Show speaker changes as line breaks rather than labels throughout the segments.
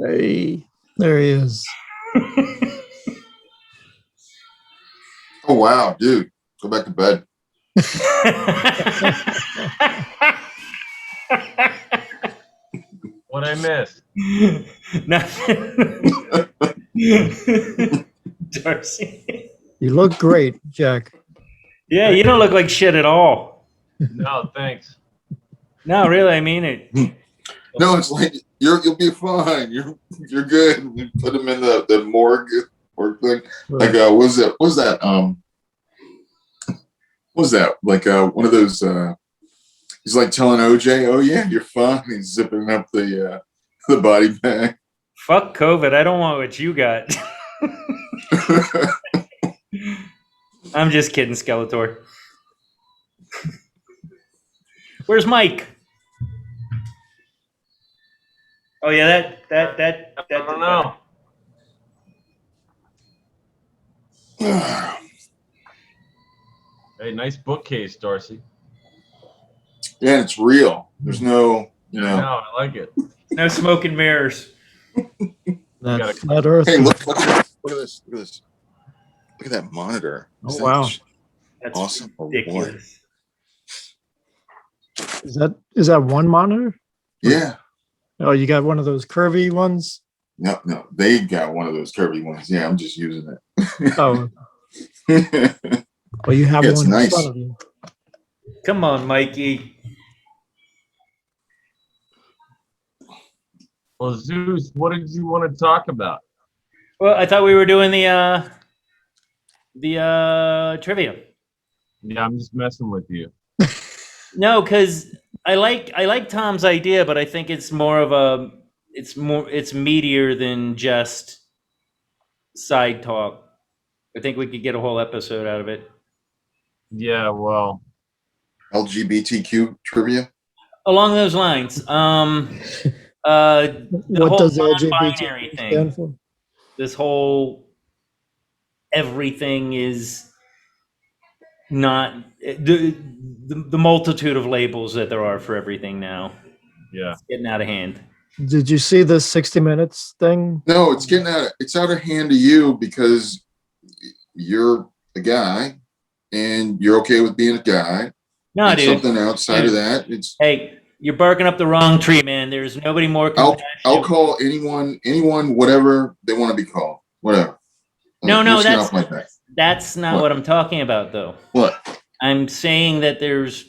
Hey, there he is.
Oh wow, dude, go back to bed.
What I missed?
Nothing. Darcy.
You look great, Jack.
Yeah, you don't look like shit at all.
No, thanks.
No, really, I mean it.
No, it's like you'll be fine. You're good. You put him in the morgue thing. Like was that like one of those he's like telling OJ, oh yeah, you're fine. He's zipping up the body bag.
Fuck COVID. I don't want what you got. I'm just kidding, Skeletor. Where's Mike? Oh yeah, that
I don't know. Hey, nice bookcase, Darcy.
Yeah, it's real. There's no, you know.
No, I like it.
No smoke and mirrors.
That's flat Earth.
Hey, look at this. Look at that monitor.
Oh wow,
That's
awesome.
ridiculous.
Is that one monitor?
Yeah.
Oh, you got one of those curvy ones?
No, they got one of those curvy ones. Yeah, I'm just using it.
Oh, well, you have
Yeah,
one
it's
in
nice.
front of you.
Come on, Mikey.
Well, Zeus, what did you want to talk about?
Well, I thought we were doing the trivia.
Yeah, I'm just messing with you.
No, because I like Tom's idea, but I think it's more of a it's meatier than just side talk. I think we could get a whole episode out of it.
Yeah, well,
LGBTQ trivia.
Along those lines,
What
whole
does
non-binary
LGBT
thing.
stand for?
This whole everything is not the multitude of labels that there are for everything now.
yeah.
It's getting out of hand.
Did you see this 60 Minutes thing?
No, it's out of hand to you because you're a guy and you're okay with being a guy.
No,
and
dude.
Something outside of that, it's.
Hey, you're barking up the wrong tree, man. There's nobody more compassionate.
I'll call anyone whatever they want to be called. Whatever.
No,
Like
that's not what I'm talking about, though.
What?
I'm saying that there's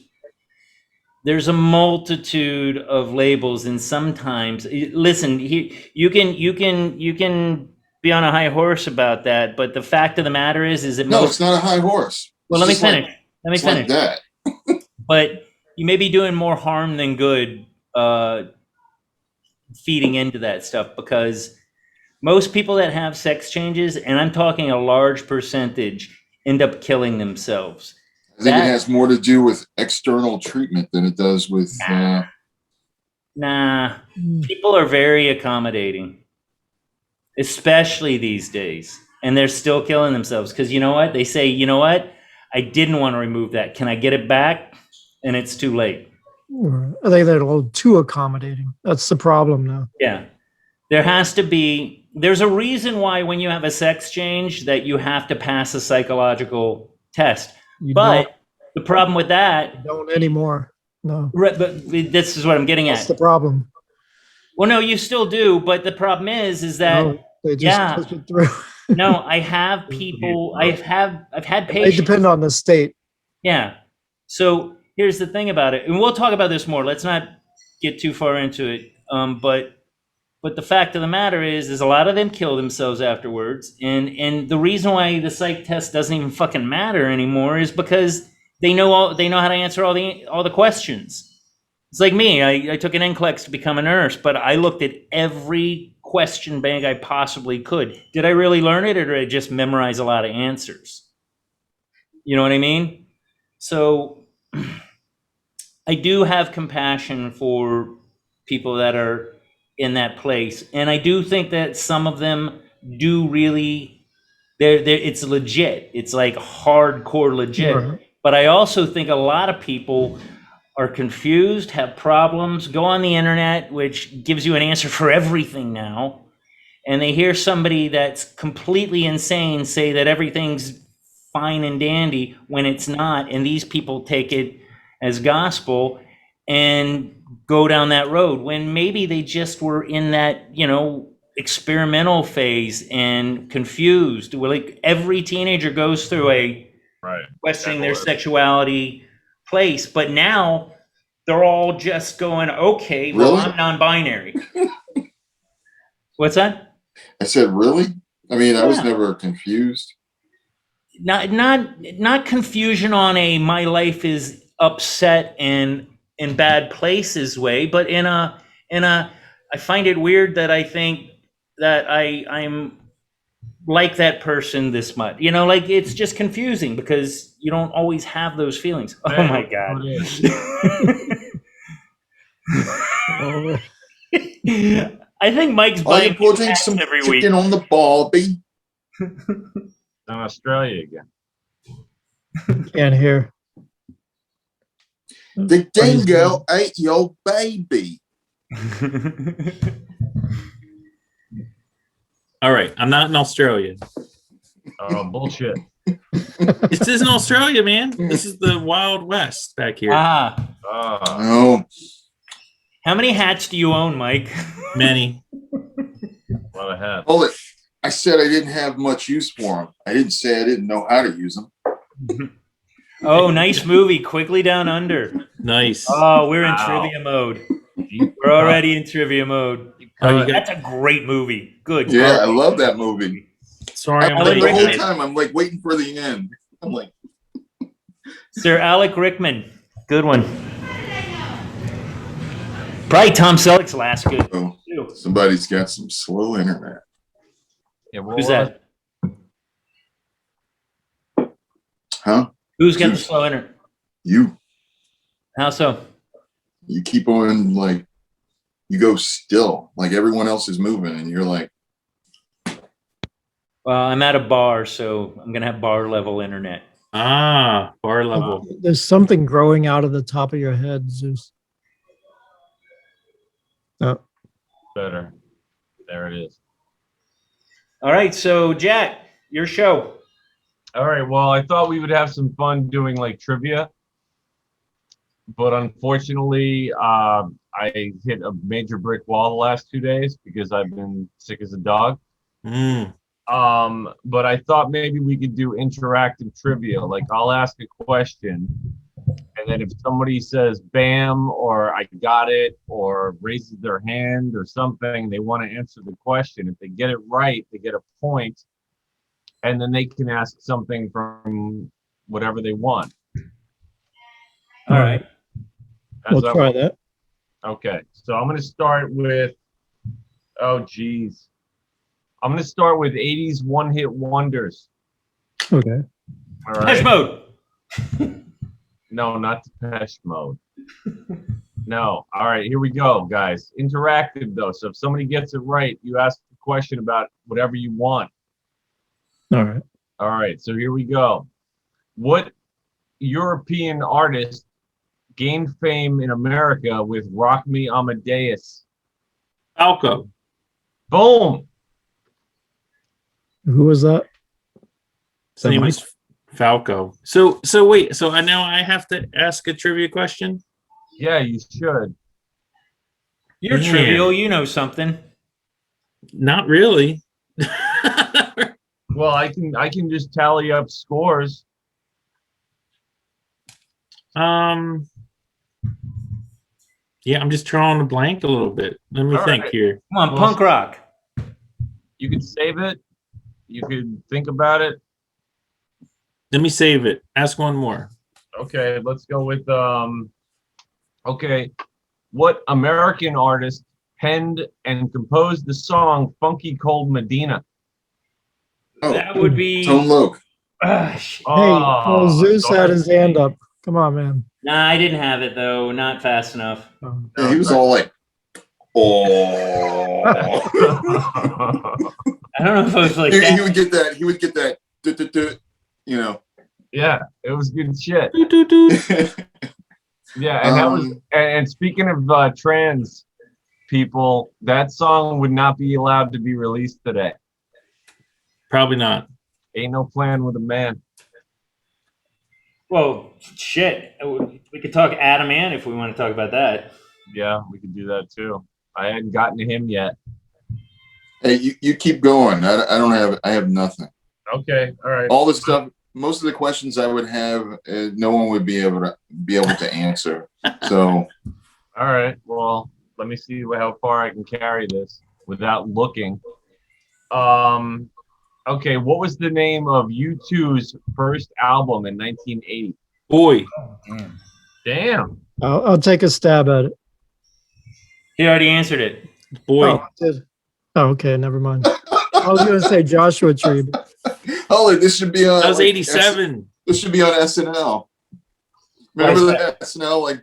a multitude of labels, and sometimes listen, you can be on a high horse about that, but the fact of the matter is that
No, it's not a high horse.
Well, let me finish.
Like that.
But you may be doing more harm than good feeding into that stuff, because most people that have sex changes, and I'm talking a large percentage, end up killing themselves.
I think it has more to do with external treatment than it does with.
Nah, people are very accommodating, especially these days, and they're still killing themselves because you know what? They say, you know what? I didn't want to remove that. Can I get it back? And it's too late.
I think they're a little too accommodating. That's the problem now.
Yeah. There's a reason why when you have a sex change that you have to pass a psychological test. But the problem with that...
You don't anymore. No.
But this is what I'm getting at.
That's the problem.
Well, no, you still do. But the problem is that...
No, they just push it through.
No, I have people... I've had patients...
They depend on the state.
Yeah. So here's the thing about it. And we'll talk about this more. Let's not get too far into it. But the fact of the matter is a lot of them kill themselves afterwards. And the reason why the psych test doesn't even fucking matter anymore is because they know how to answer all the questions. It's like me. I took an NCLEX to become a nurse, but I looked at every question bank I possibly could. Did I really learn it, or did I just memorize a lot of answers? You know what I mean? So I do have compassion for people that are in that place, and I do think that some of them do really. It's legit. It's like hardcore legit. Right. But I also think a lot of people are confused, have problems, go on the internet, which gives you an answer for everything now, and they hear somebody that's completely insane say that everything's fine and dandy when it's not, and these people take it as gospel and go down that road when maybe they just were in that, experimental phase and confused. Well, like every teenager goes through a
Right.
questioning their sexuality place, but now they're all just going, okay, well,
Really?
I'm non-binary. What's that?
I said, really? I mean, I was
Yeah.
never confused.
Not confusion on a my life is upset and in bad places way, but in a I find it weird that I think that I'm like that person this much. Like it's just confusing because you don't always have those feelings. Oh
Hey,
my God.
Oh,
I think Mike's
Are you
buying
putting
hats
some
every week.
chicken on the Barbie?
In Australia again.
can't hear.
The dingo ate your baby.
All right, I'm not in Australia.
Oh, bullshit.
This isn't Australia, man. This is the Wild West back here.
Ah,
No.
how many hats do you own, Mike?
Many.
A lot of hats.
Hold it. I said I didn't have much use for them. I didn't say I didn't know how to use them.
Oh, nice movie, Quickly Down Under.
Nice.
Oh, we're in
Wow.
trivia mode.
You-
We're already in trivia mode.
Oh, you got,
That's a great movie. Good.
Yeah, I
God.
love that movie.
sorry, I'm
Alan
The
late.
whole
Rickman.
time I'm like waiting for the end. I'm like,
Sir Alec Rickman. Good one. Probably Tom Selleck's last good
oh,
too.
somebody's got some slow internet.
Yeah, what
Who's
was
that?
Huh?
Who's got the
Zeus.
slow internet?
You
How so?
you keep on like you go still. Like everyone else is moving and you're like,
Well, I'm at a bar, so I'm gonna have bar level internet.
Ah, bar level.
There's something growing out of the top of your head, Zeus. Oh,
better? There it is.
All right, so Jack, your show.
All right. Well, I thought we would have some fun doing like trivia, but unfortunately, I hit a major brick wall the last 2 days because I've been sick as a dog.
Mm.
But I thought maybe we could do interactive trivia. Like I'll ask a question, and then if somebody says "bam" or "I got it" or raises their hand or something, they want to answer the question. If they get it right, they get a point, and then they can ask something from whatever they want.
All right.
we'll
How's that
try
work?
that.
Okay, so I'm gonna start with, oh geez, I'm gonna start with 80s one-hit wonders.
Okay.
All
Depeche
right.
Mode.
No, not Depeche Mode. No. All right, here we go, guys. Interactive though, so if somebody gets it right, you ask the question about whatever you want.
All right.
All right, so here we go. What European artist gained fame in America with Rock Me Amadeus?
Falco.
Boom.
Who was that?
His name was Falco. So wait. So now I have to ask a trivia question.
Yeah, you should.
You're
Yeah.
trivial. You know something.
Not really.
Well, I can just tally up scores.
Yeah, I'm just drawing a blank a little bit. Let me
All
think
right.
here.
Come on,
Well,
punk rock.
You could save it. You could think about it.
Let me save it. Ask one more.
Okay, let's go with okay. What American artist penned and composed the song Funky Cold Medina?
oh,
That would be.
Tone Loc.
Hey, Zeus had his hand up. Come on, man.
Nah, I didn't have it though. Not fast enough.
Oh.
Yeah, he was all like, oh.
I don't know if it was like
he
that.
would get that. He would get that. You know.
Yeah, it was good shit.
Doot, doot, doot.
Yeah, and that was and speaking of trans people, that song would not be allowed to be released today.
Probably not.
Ain't no plan with a man.
Well, shit. We could talk Adam Ant if we want to talk about that.
Yeah, we could do that too. I hadn't gotten to him yet.
Hey, you keep going. I have nothing.
Okay, all right.
All the stuff, most of the questions I would have, no one would be able to answer. So,
All right. Well, let me see how far I can carry this without looking. Okay, what was the name of U2's first album in 1980?
Boy.
Damn.
I'll take a stab at it.
He already answered it.
Boy.
Oh, I did. Oh, okay, never mind. I was going to say Joshua Tree.
holy, this should be on.
That was
like,
87.
This should be on SNL. Remember the SNL, like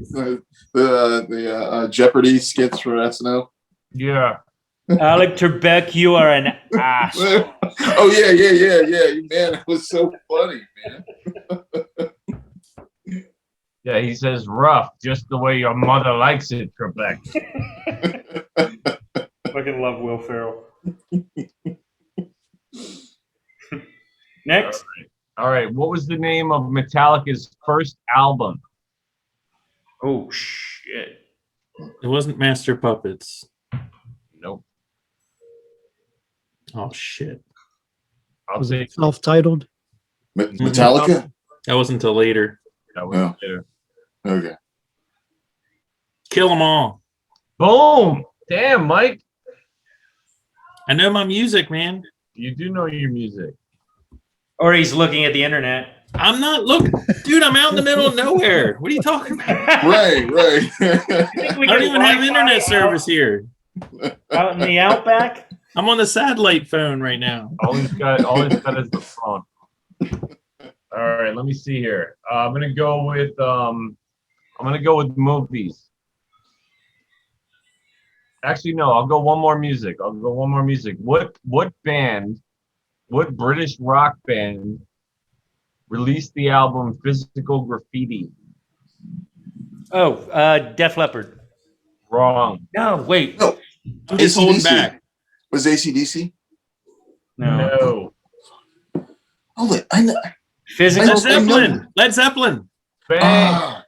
the Jeopardy skits for SNL?
Yeah.
Alec Trebek, you are an ass.
Oh yeah. Man, it was so funny, man.
Yeah, he says rough, just the way your mother likes it, Trebek.
Fucking love Will Ferrell. Next.
All right. What was the name of Metallica's first album?
Oh shit.
It wasn't Master Puppets.
Nope.
Oh shit.
I'll
Was
say
it self-titled?
Metallica?
That wasn't until later.
that was
Oh.
later.
Okay.
Kill 'em all.
Boom! Damn, Mike.
I know my music, man.
You do know your music.
Or he's looking at the internet.
I'm not looking, dude. I'm out in the middle of nowhere. What are you talking about?
Right.
I don't even have internet service here.
Out in the outback.
I'm on the satellite phone right now.
All he's got is the phone. All right, let me see here. I'm gonna go with movies. Actually, no. I'll go one more music. What band? What British rock band released the album Physical Graffiti?
Oh, Def Leppard.
Wrong.
No, wait.
No.
I'm just holding
AC/DC.
back.
Was AC/DC?
No.
Holy, I know.
Physical.
Led Zeppelin. Led Zeppelin.
Bang.
Ah,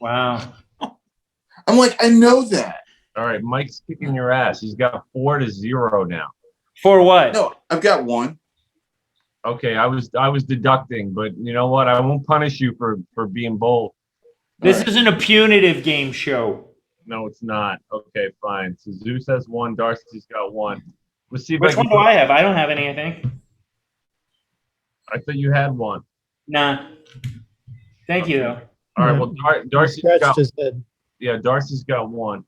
Wow.
I'm like, I know that.
All right, Mike's kicking your ass. He's got 4-0 now.
For what?
No, I've got one.
Okay, I was deducting, but you know what? I won't punish you for being bold.
This isn't a punitive game show.
No, it's not. Okay, fine. So Zeus has one. Darcy's got one. Let's see if
Which
I
one
can.
do I have? I don't have any, I think.
I thought you had one.
Nah. Thank you, though.
All right. Well, Darcy's
Scratched
got.
his head.
Yeah, Darcy's got one.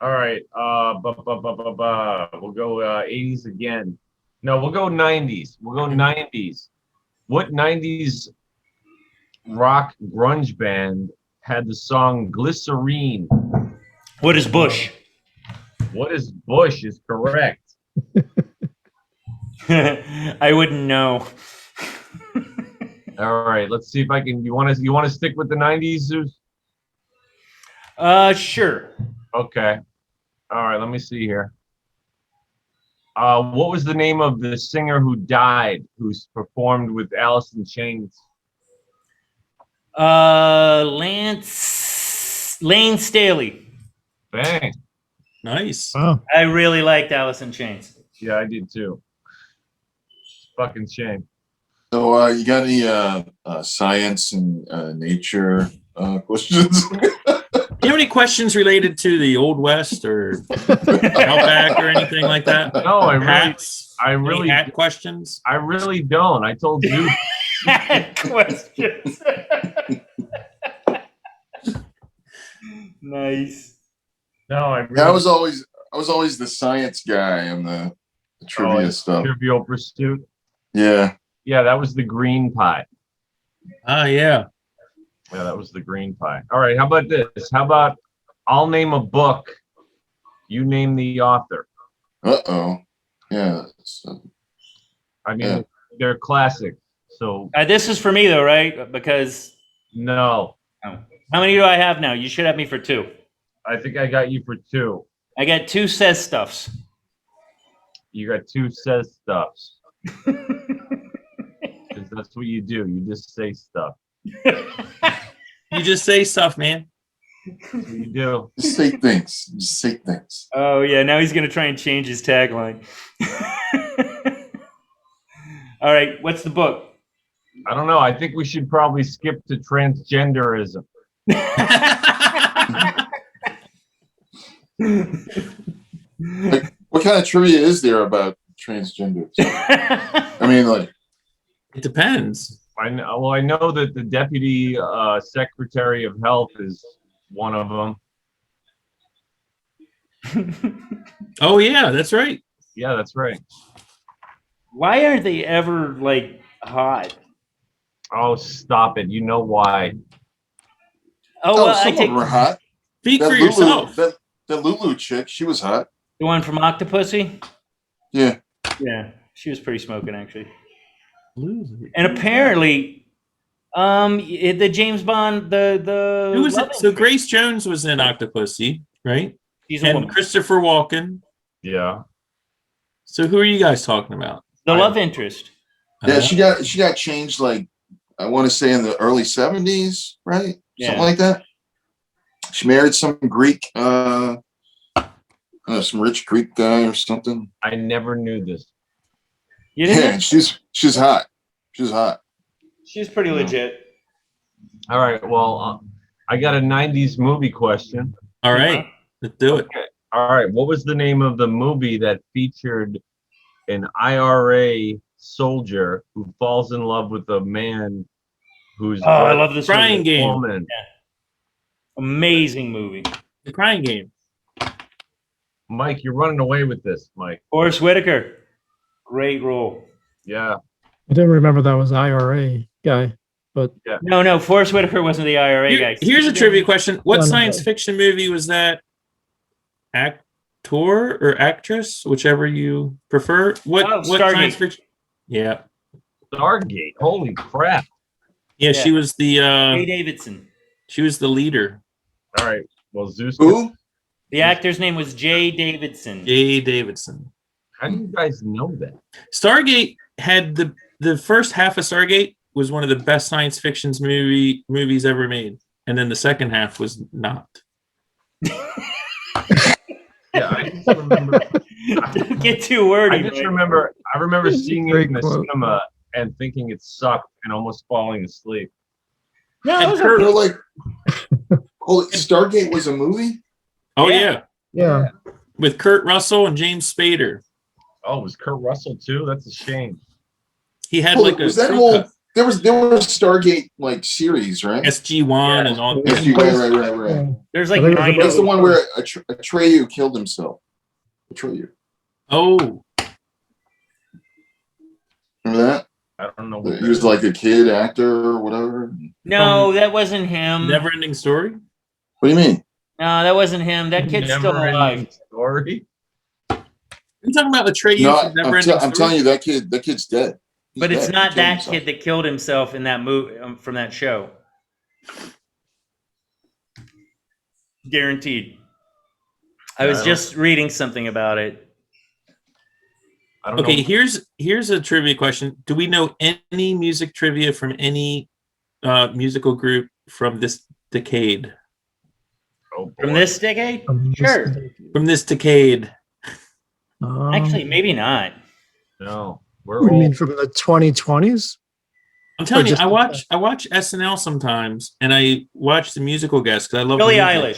All right. We'll go 80s again. No, we'll go 90s. We'll go 90s. What 90s rock grunge band had the song Glycerine?
What is Bush?
What is Bush is correct.
I wouldn't know.
All right, let's see if I can. You want to stick with the 90s, Zeus?
Sure.
Okay. All right, let me see here. What was the name of the singer who died, who's performed with Alice in Chains?
Lane Staley.
Bang.
Nice.
Wow.
I really liked Alice in Chains.
Yeah, I did too. Fucking shame.
So, you got any science and nature questions?
Do you have any questions related to the Old West or Outback or anything like that?
No,
Hats?
really,
Any hat questions?
I really don't. I told you.
Questions. Nice.
No, I really.
Yeah, I was always the science guy on the trivia stuff.
Trivial Pursuit.
Yeah.
Yeah, that was the green pie.
Ah, yeah.
Yeah, that was the green pie. All right, how about this? How about I'll name a book, you name the author.
Uh-oh. Yeah.
I mean, they're classic. So
This is for me though, right? Because
No.
Oh. How many do I have now? You should have me for 2.
I think I got you for 2.
I got 2 says stuffs.
You got 2 says stuffs. 'Cause that's what you do. You just say stuff.
You just say stuff, man.
That's what you do.
Just say things. Just say things.
Oh yeah, now he's gonna try and change his tagline. All right, what's the book?
I don't know. I think we should probably skip to transgenderism.
Like, what kind of trivia is there about transgenders? I mean, like,
It depends.
I know. Well, I know that the deputy secretary of health is one of them.
Oh yeah, that's right.
Yeah, that's right.
Why aren't they ever like hot?
Oh, stop it. You know why.
Oh, well, I
some of
take
them were hot.
Speak
That
for
Lulu,
yourself.
that Lulu chick, she was hot.
the one from Octopussy.
Yeah.
Yeah, she was pretty smoking actually.
Loser.
And apparently, the James Bond, the
Who was
love
it? So
interest-
Grace Jones was in Octopussy, right?
she's a
And
woman.
Christopher Walken.
Yeah.
So who are you guys talking about?
The love interest.
Yeah, she got changed, like, I want to say in the early 70s, right?
Yeah.
Something like that. She married some Greek, some rich Greek guy or something.
I never knew this.
You
Yeah,
didn't?
and she's hot. She's hot.
She's pretty legit.
All right. Well, I got a 90s movie question.
All right, let's do it.
All right. What was the name of the movie that featured an IRA soldier who falls in love with a man who's
Oh, I love this
Crying
movie.
Game.
woman?
Amazing movie.
The Crying Game.
Mike, you're running away with this, Mike.
Forrest Whitaker. Great role.
Yeah.
I didn't remember that was IRA guy, but
No, Forrest Whitaker wasn't the IRA guy.
Here's a trivia question. What
No, no,
science
no.
fiction movie was that? Actor or actress, whichever you prefer. What
Stargate.
science fiction? Yeah.
Stargate. Holy crap.
Yeah, she was the
Jay Davidson.
she was the leader.
All right. Well, Zeus.
Who?
The actor's name was Jay Davidson.
Jay Davidson.
How do you guys know that?
Stargate had the first half of Stargate was one of the best science fictions movies ever made, and then the second half was not.
Yeah, I just remember.
Don't get too wordy.
I just
Mike.
remember. I remember seeing it
Great
in the
quote.
cinema and thinking it sucked and almost falling asleep.
No, it was
Kurt-
They're like, holy, Stargate was a movie?
Oh
Yeah.
yeah,
yeah.
with Kurt Russell and James Spader.
Oh, was Kurt Russell too? That's a shame.
He had
Holy,
like a
was that
crew
whole?
cut.
There was Stargate like series, right?
SG-1 and all.
Yes, right.
There's like
I think it was
9
That's
of
the
them.
one where Atreyu killed himself. Atreyu.
Oh,
Remember that?
I don't know. What
He was like a kid actor or whatever.
No, that wasn't him.
Never-Ending Story.
What do you mean?
No, that wasn't him. That kid's still
Never-Ending
alive.
Story.
I'm talking about Atreyu
No,
from Never-Ending
I'm telling you, that kid's dead. He's
But it's
dead.
not
He killed
that
himself.
kid that killed himself in that movie from that show. Guaranteed. I was
Yeah.
just reading something about it.
I don't
Okay,
know.
here's a trivia question. Do we know any music trivia from any musical group from this decade?
Oh, boy.
From this decade?
Um,
Sure.
From this decade.
Actually, maybe not.
No, we're
I mean,
old.
from the 2020s.
I'm telling you,
just-
I watch SNL sometimes, and I watch the musical guests because I love
Billie
music.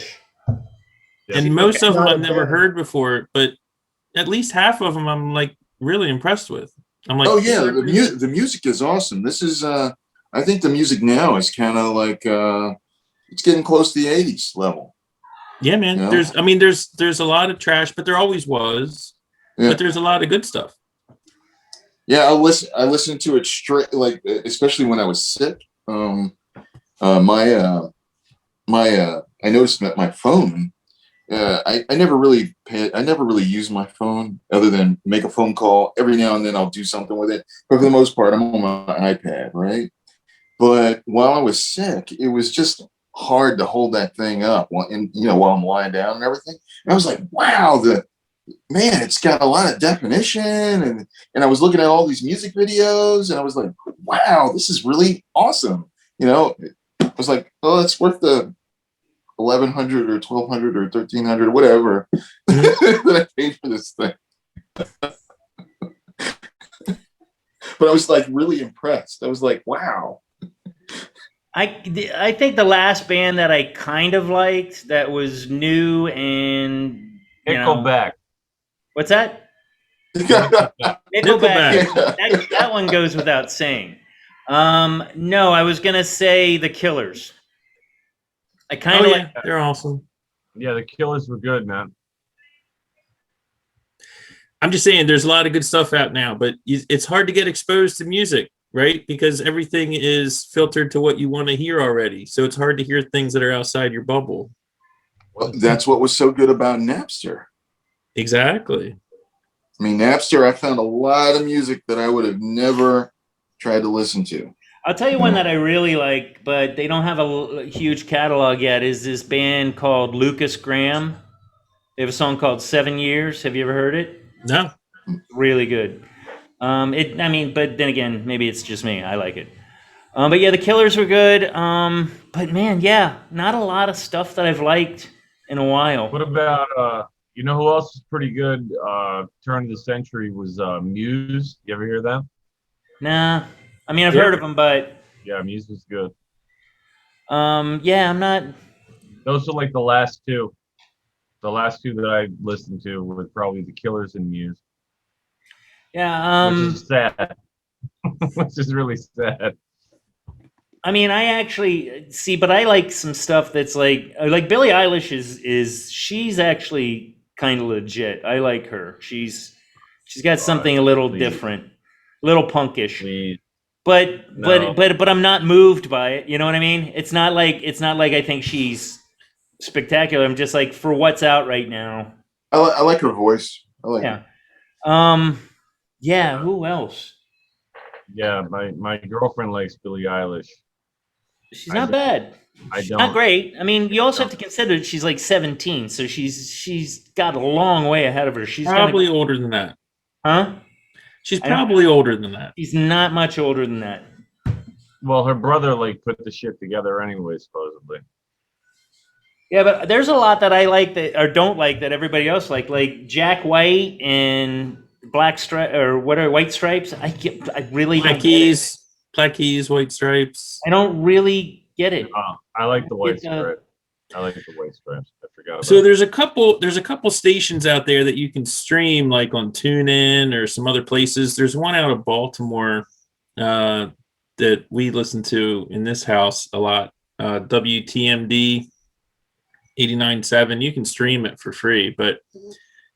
Eilish.
And most of them
Not a
I've never
bad-
heard before, but at least half of them I'm like really impressed with. I'm like,
Oh yeah, the music is awesome. This is I think the music now is kind of like it's getting close to the 80s level.
yeah, man.
Yeah.
There's a lot of trash, but there always was.
Yeah.
But there's a lot of good stuff.
Yeah, I listened to it straight, like especially when I was sick. I noticed that my phone. I never really use my phone other than make a phone call every now and then. I'll do something with it, but for the most part, I'm on my iPad, right? But while I was sick, it was just hard to hold that thing up while I'm lying down and everything. And I was like, wow, it's got a lot of definition, and I was looking at all these music videos, and I was like, wow, this is really awesome. I was like, oh, it's worth the 1,100 or 1,200 or 1,300, whatever that I paid for this thing. But I was like really impressed. I was like, wow.
I think the last band that I kind of liked that was new and
Nickelback.
What's that?
Nickelback.
That one goes without saying. No, I was gonna say the Killers. I kind of like.
They're awesome.
Yeah, the Killers were good, man.
I'm just saying, there's a lot of good stuff out now, but it's hard to get exposed to music, right? Because everything is filtered to what you want to hear already. So it's hard to hear things that are outside your bubble.
Well, that's what was so good about Napster.
Exactly.
I mean, Napster, I found a lot of music that I would have never tried to listen to.
I'll tell you one that I really like, but they don't have a huge catalog yet, is this band called Lucas Graham. They have a song called 7 Years. Have you ever heard it?
No.
Really good. But then again, maybe it's just me. I like it. But yeah, the Killers were good. But man, yeah, not a lot of stuff that I've liked in a while.
What about you know who else is pretty good? Turn of the century was Muse. You ever hear them?
Nah. I mean, I've heard of them, but
yeah, Muse was good.
yeah, I'm not.
Those are like the last two. The last two that I listened to were probably the Killers and Muse.
Yeah.
Which is sad. Which is really sad.
I mean, I actually see, but I like some stuff that's like Billie Eilish is she's actually kind of legit. I like her. She's got something a little different, a little punkish. But I'm not moved by it. You know what I mean? It's not like I think she's spectacular. I'm just like, for what's out right now.
I like her voice. I like
her. Yeah. Who else?
Yeah, my girlfriend likes Billie Eilish.
She's not bad. She's not great. I mean, you also have to consider that she's like 17, so she's got a long way ahead of her. She's
probably older than that.
Huh?
She's probably older than that.
She's not much older than that.
Well, her brother put the shit together anyway, supposedly.
Yeah, but there's a lot that I like that or don't like that everybody else like Jack White and White Stripes. I really don't get it.
Black Keys, White Stripes.
I don't really get it.
I like the White Stripes. I like the White Stripes. I forgot about
So there's a couple stations out there that you can stream, like on TuneIn or some other places. There's one out of Baltimore that we listen to in this house a lot. WTMD 89.7. You can stream it for free, but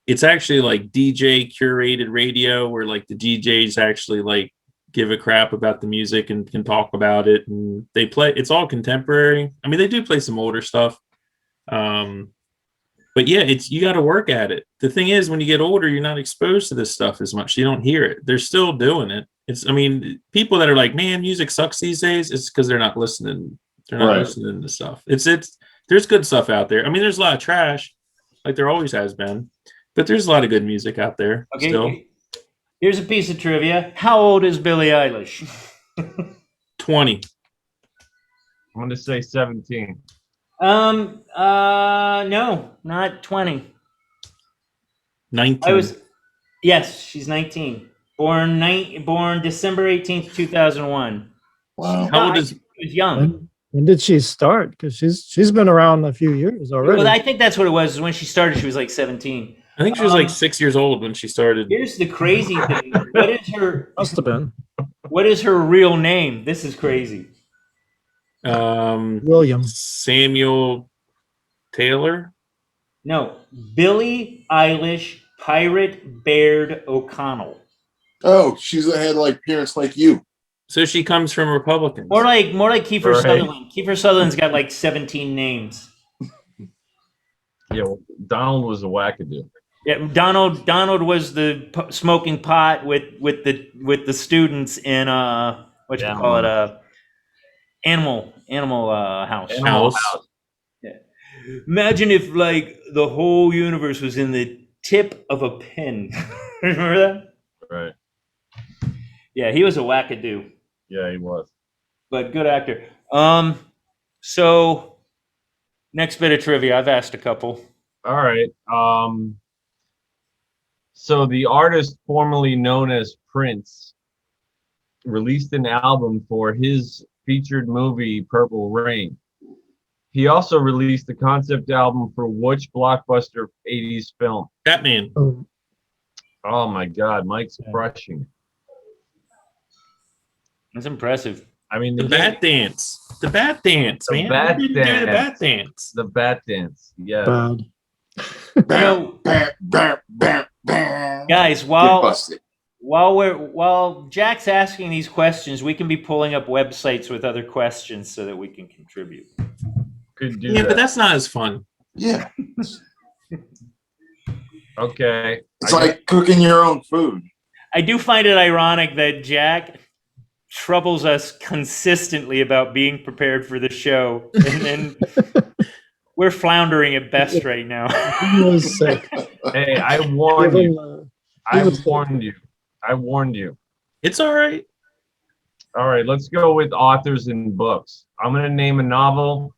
it's actually like DJ curated radio where like the DJs actually like give a crap about the music and can talk about it, and they play. It's all contemporary. I mean, they do play some older stuff, but yeah, you got to work at it. The thing is, when you get older, you're not exposed to this stuff as much. You don't hear it. They're still doing it. People that are like, man, music sucks these days. It's because they're not listening. They're not listening to stuff. There's good stuff out there. I mean, there's a lot of trash, like there always has been, but there's a lot of good music out there still.
Here's a piece of trivia. How old is Billie Eilish?
20.
I'm going to say 17.
No, not 20.
19.
Yes, she's 19. Born December 18th, 2001.
Wow.
How old is?
She was young.
When did she start? Because she's been around a few years already.
Well, I think that's what it was. When she started, she was like 17.
I think she was like 6 years old when she started.
Here's the crazy thing. What is her?
Must have been.
What is her real name? This is crazy.
William
Samuel Taylor.
No, Billie Eilish Pirate Baird O'Connell.
Oh, she's had like parents like you.
So she comes from Republicans.
More like Kiefer Sutherland. Kiefer Sutherland's got like 17 names.
Yeah, well, Donald was a wackadoo.
Yeah, Donald was the smoking pot with the students in Animal House.
Animal
House.
House.
Imagine if like the whole universe was in the tip of a pin. Remember that?
Right.
Yeah, he was a wackadoo,
Yeah, he was.
but good actor. So next bit of trivia. I've asked a couple.
All right. So the artist formerly known as Prince released an album for his featured movie Purple Rain. He also released a concept album for which blockbuster 80s film?
Batman.
Oh,
Oh my God, Mike's crushing.
That's impressive.
I mean,
The Bat Dance. The Bat Dance,
The
man.
Bat
We didn't do the
Dance.
Bat Dance.
The Bat Dance. Yeah.
bad.
know-
Bam, bam, bam, bam.
Guys,
Get
while
busted.
while Jack's asking these questions, we can be pulling up websites with other questions so that we can contribute.
Could do
Yeah, but
that.
that's not as fun.
Yeah.
Okay.
It's like cooking your own food.
I do find it ironic that Jack troubles us consistently about being prepared for the show, and then we're floundering at best right now.
He was sick.
Hey, I warned
Give him,
you. I warned you. I warned you.
It's all right.
All right, let's go with authors and books. I'm gonna name a novel.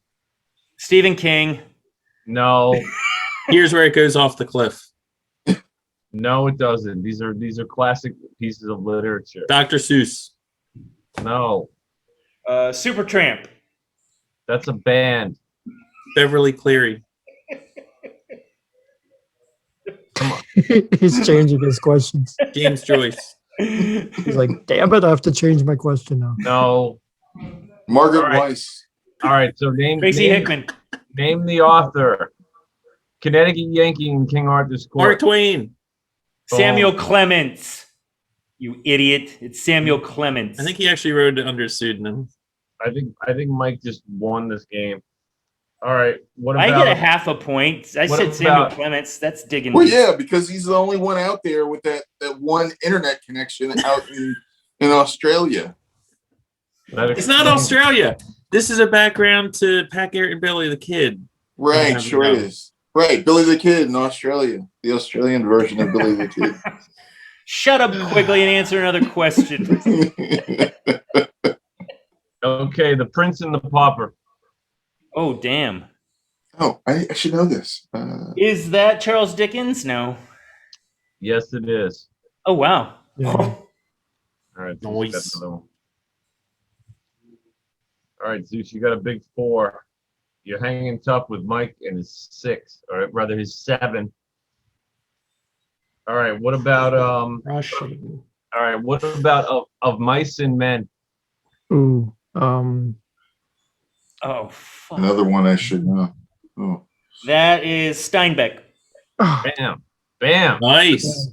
Stephen King.
No,
Here's where it goes off the cliff.
no, it doesn't. These are classic pieces of literature.
Dr. Seuss.
No,
Supertramp.
that's a band.
Beverly Cleary.
He's changing his questions.
James Joyce.
He's like, damn it, I have to change my question now.
No.
Margaret
All right.
Weiss.
All right, so name
Tracy Hickman.
name the author. Connecticut Yankee in King Arthur's
Mark
Court.
Twain.
Samuel Clements. You idiot. It's Samuel Clements.
I think he actually wrote it under a pseudonym.
I think Mike just won this game. All right, what
I
about
get a half a point. I
what
said Samuel
about-
Clements. That's digging.
Well,
deep.
yeah, because he's the only one out there with that one internet connection out in Australia.
It's not Australia. This is a background to Pat Garrett and Billy the Kid.
Right,
Yeah,
sure
yeah.
is. Right, Billy the Kid in Australia. The Australian version of Billy the Kid.
Shut up quickly and answer another question.
Okay, The Prince and the Pauper.
Oh, damn.
Oh, I should know this.
Is that Charles Dickens? No.
Yes, it is.
Oh, wow.
Yeah.
All right, Zeus got
Nice.
another one. All right, Zeus, you got a big 4. You're hanging tough with Mike and his 6, or rather his 7. All right, what about
Rushing.
all right, what about of Mice and Men?
Ooh,
Oh, fuck.
Another one I should know. Oh.
That is Steinbeck.
Bam, bam.
Nice.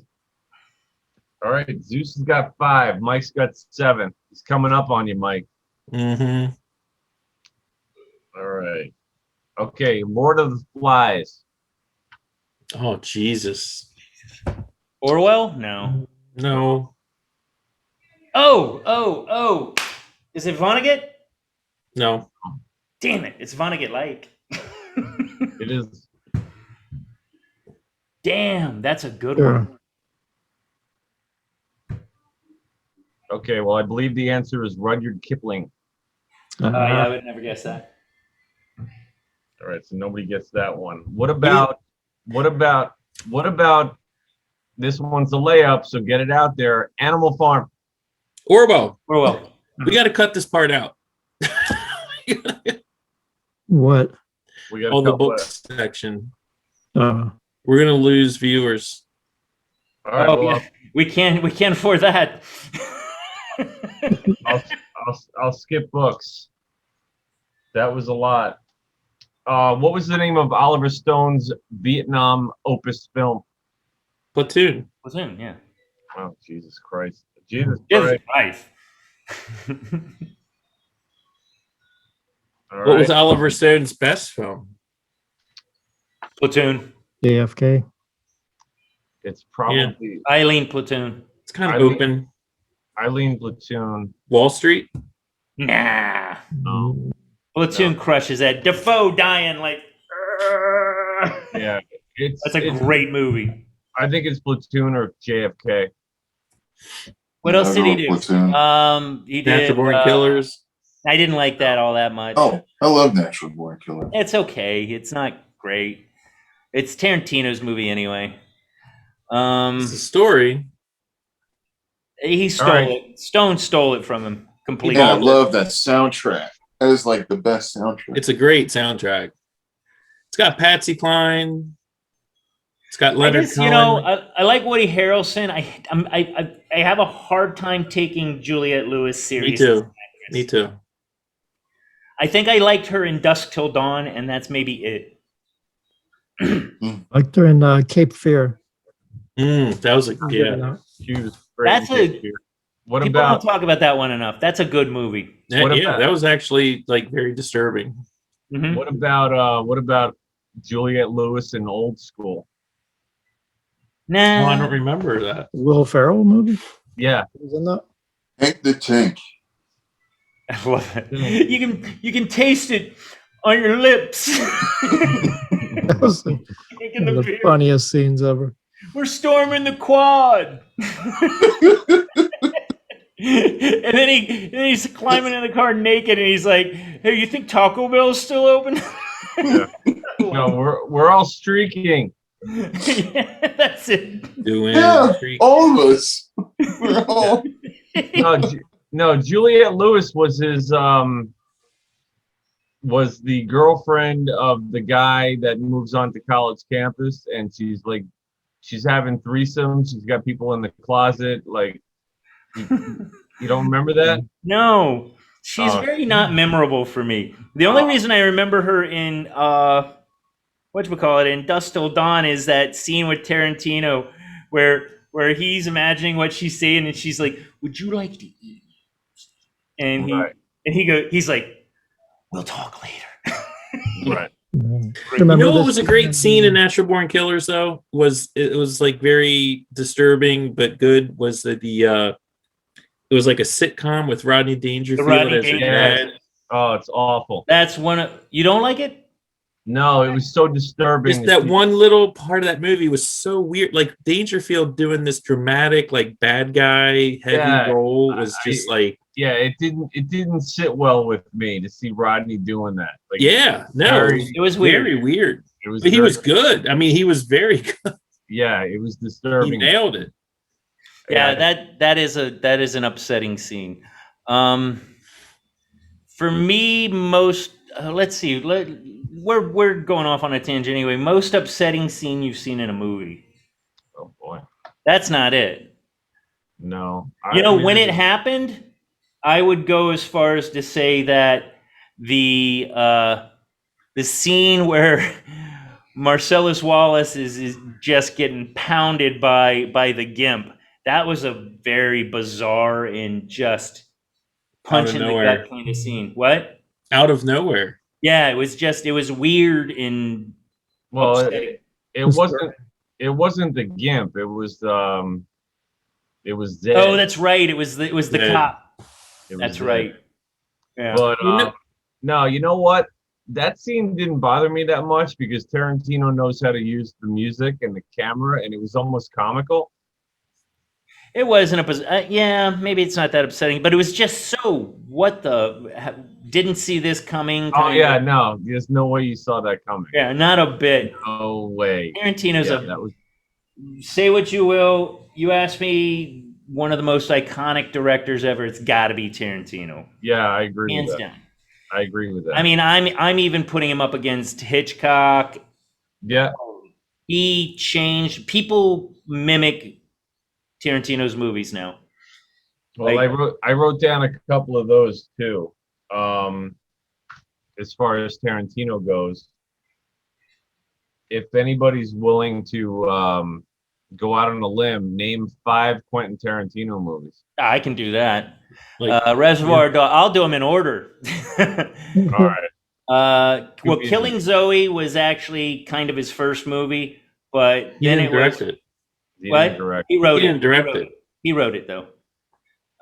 All right, Zeus has got 5. Mike's got 7. He's coming up on you, Mike.
Mm-hmm.
All right. Okay, Lord of the Flies.
Oh, Jesus.
Orwell? No.
No.
Oh. Is it Vonnegut?
No.
Damn it. It's Vonnegut like.
It is.
Damn, that's a good
yeah.
one.
Okay, well, I believe the answer is Rudyard Kipling.
Yeah, I would never guess that.
All right, so nobody gets that one. What about this one's a layup, so get it out there. Animal Farm.
Orwell.
Orwell.
We got to cut this part out.
What?
We got
All
a
the
couple
books section.
Uh,
We're going to lose viewers.
All right,
Oh,
well,
yeah. We can't afford that.
I'll skip books. That was a lot. What was the name of Oliver Stone's Vietnam opus film?
Platoon.
Was him, yeah.
Oh, Jesus Christ. Jesus
Jesus
Christ.
Christ.
All
What was
right.
Oliver Stone's best film?
Platoon.
JFK.
It's probably
Eileen Platoon.
It's kind
I
of
mean-
open.
Eileen Platoon.
Wall Street.
Nah.
No.
Platoon
No.
crushes that. Defoe dying like.
Yeah,
That's a great movie.
I think it's Platoon or JFK.
What else did he do?
Platoon.
He
Natural
did.
Born Killers.
I didn't like that all that much.
Oh, I love Natural Born Killers.
It's okay. It's not great. It's Tarantino's movie anyway.
It's a story.
He stole it. Stone stole it from him completely.
Yeah, I love that soundtrack. That is like the best soundtrack.
It's a great soundtrack. It's got Patsy Cline. It's got Leonard Cohen.
You know, I like Woody Harrelson. I have a hard time taking Juliette Lewis seriously.
Me too.
I think I liked her in Dusk Till Dawn, and that's maybe it.
Liked her in Cape Fear.
That was
She was great.
That's
What
people
about?
don't talk about that one enough. That's a good movie.
That was actually like very disturbing.
Mm-hmm.
What about Juliette Lewis in Old School?
Nah,
I don't remember that.
Will Ferrell movie?
Yeah,
Was in that?
Hank the Tank.
I love it. You can taste it on your lips.
That was one of the funniest scenes ever.
We're storming the quad. And then he's climbing in the car naked, and he's like, "Hey, you think Taco Bell's still open?"
yeah. No, we're all streaking.
Yeah, that's it.
All of us. We're all.
No, Juliette Lewis was his was the girlfriend of the guy that moves on to college campus, and she's having threesomes. She's got people in the closet. Like, you don't remember that?
No, she's very not memorable for me. The only reason I remember her in in Dusk Till Dawn is that scene with Tarantino where he's imagining what she's saying, and she's like, "Would you like to eat?" And he's like, "We'll talk later."
Right.
You know what was a great scene in Natural Born Killers though? It was like very disturbing but good. Was it was like a sitcom with Rodney Dangerfield as a dad.
Oh, it's awful.
That's you don't like it?
No, it was so disturbing.
Just that one little part of that movie was so weird. Like Dangerfield doing this dramatic, like bad guy heavy role was just like.
Yeah, it didn't sit well with me to see Rodney doing that. Like,
it was weird.
Very weird. He was good. I mean, he was very good.
Yeah, it was disturbing.
He nailed it.
Yeah, that is an upsetting scene. For me, most let's see, we're going off on a tangent anyway. Most upsetting scene you've seen in a movie.
Oh boy,
that's not it.
No,
when it happened, I would go as far as to say that the scene where Marcellus Wallace is just getting pounded by the Gimp. That was a very bizarre and just punch in the gut kind of scene. What?
Out of nowhere.
Yeah, it was weird and upsetting.
It wasn't the Gimp. It was Zed.
Oh, that's right. It was the cop. That's right. Yeah.
But no, you know what? That scene didn't bother me that much because Tarantino knows how to use the music and the camera, and it was almost comical.
It wasn't maybe it's not that upsetting, but it was just so didn't see this coming.
Oh yeah, no, there's no way you saw that coming.
Yeah, not a bit.
No way.
Tarantino's say what you will. You ask me, one of the most iconic directors ever. It's got to be Tarantino.
Yeah, I agree.
Hands
with that.
down.
I agree with that.
I mean, I'm even putting him up against Hitchcock.
Yeah.
He changed. People mimic Tarantino's movies now.
Well, I wrote down a couple of those too. As far as Tarantino goes, if anybody's willing to go out on a limb, name 5 Quentin Tarantino movies.
I can do that. Reservoir Dogs. I'll do them in order.
All right.
Killing Zoe was actually kind of his first movie, but
he didn't direct it.
He wrote
it. He didn't direct it.
He wrote it though.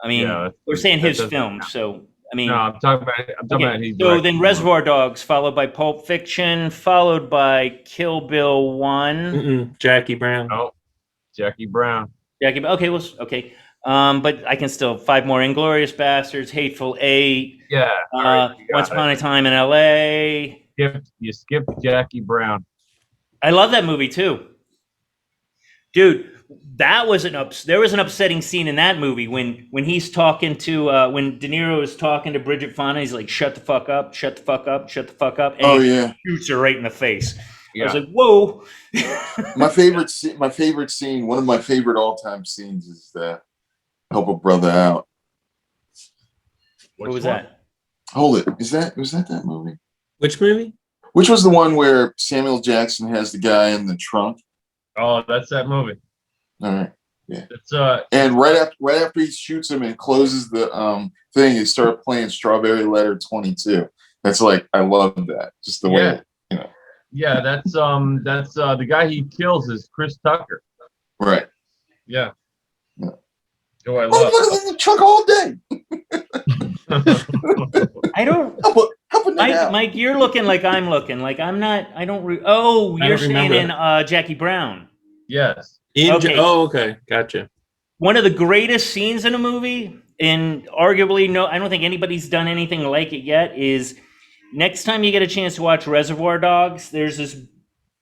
I mean, we're saying his film, so I mean,
No, I'm talking about he
so
directed
then
the
Reservoir Dogs, followed by Pulp Fiction, followed by Kill Bill 1.
Jackie Brown.
movie. Oh, Jackie Brown.
Jackie, okay, well, okay. But I can still, 5 more: Inglorious Bastards, Hateful Eight,
Yeah. All right, you
Once
got
Upon
it.
a Time in L.A.
You skipped Jackie Brown.
I love that movie too, dude. That was there was an upsetting scene in that movie when he's talking to when De Niro is talking to Bridget Fonda. He's like, "Shut the fuck up! Shut the fuck up! Shut the fuck up!" And he shoots her right in the face.
Yeah.
I was like, "Whoa!"
My favorite scene, one of my favorite all-time scenes, is Help a Brother Out.
What was that?
Hold it. Was that movie?
Which movie?
Which was the one where Samuel Jackson has the guy in the trunk?
Oh, that's that movie.
All right. Yeah.
It's
And right after he shoots him and closes the thing, he started playing Strawberry Letter 22. That's like, I love that. Just the way, you know.
Yeah, that's the guy he kills is Chris Tucker.
Right.
Yeah.
Yeah.
Who I
I'm
love.
looking in the trunk all day.
I don't.
Helping
Mike, you're looking like I'm looking. Like I'm not. I don't. You're saying in Jackie Brown.
Yes.
Okay, gotcha.
One of the greatest scenes in a movie, and arguably I don't think anybody's done anything like it yet, is next time you get a chance to watch Reservoir Dogs, there's this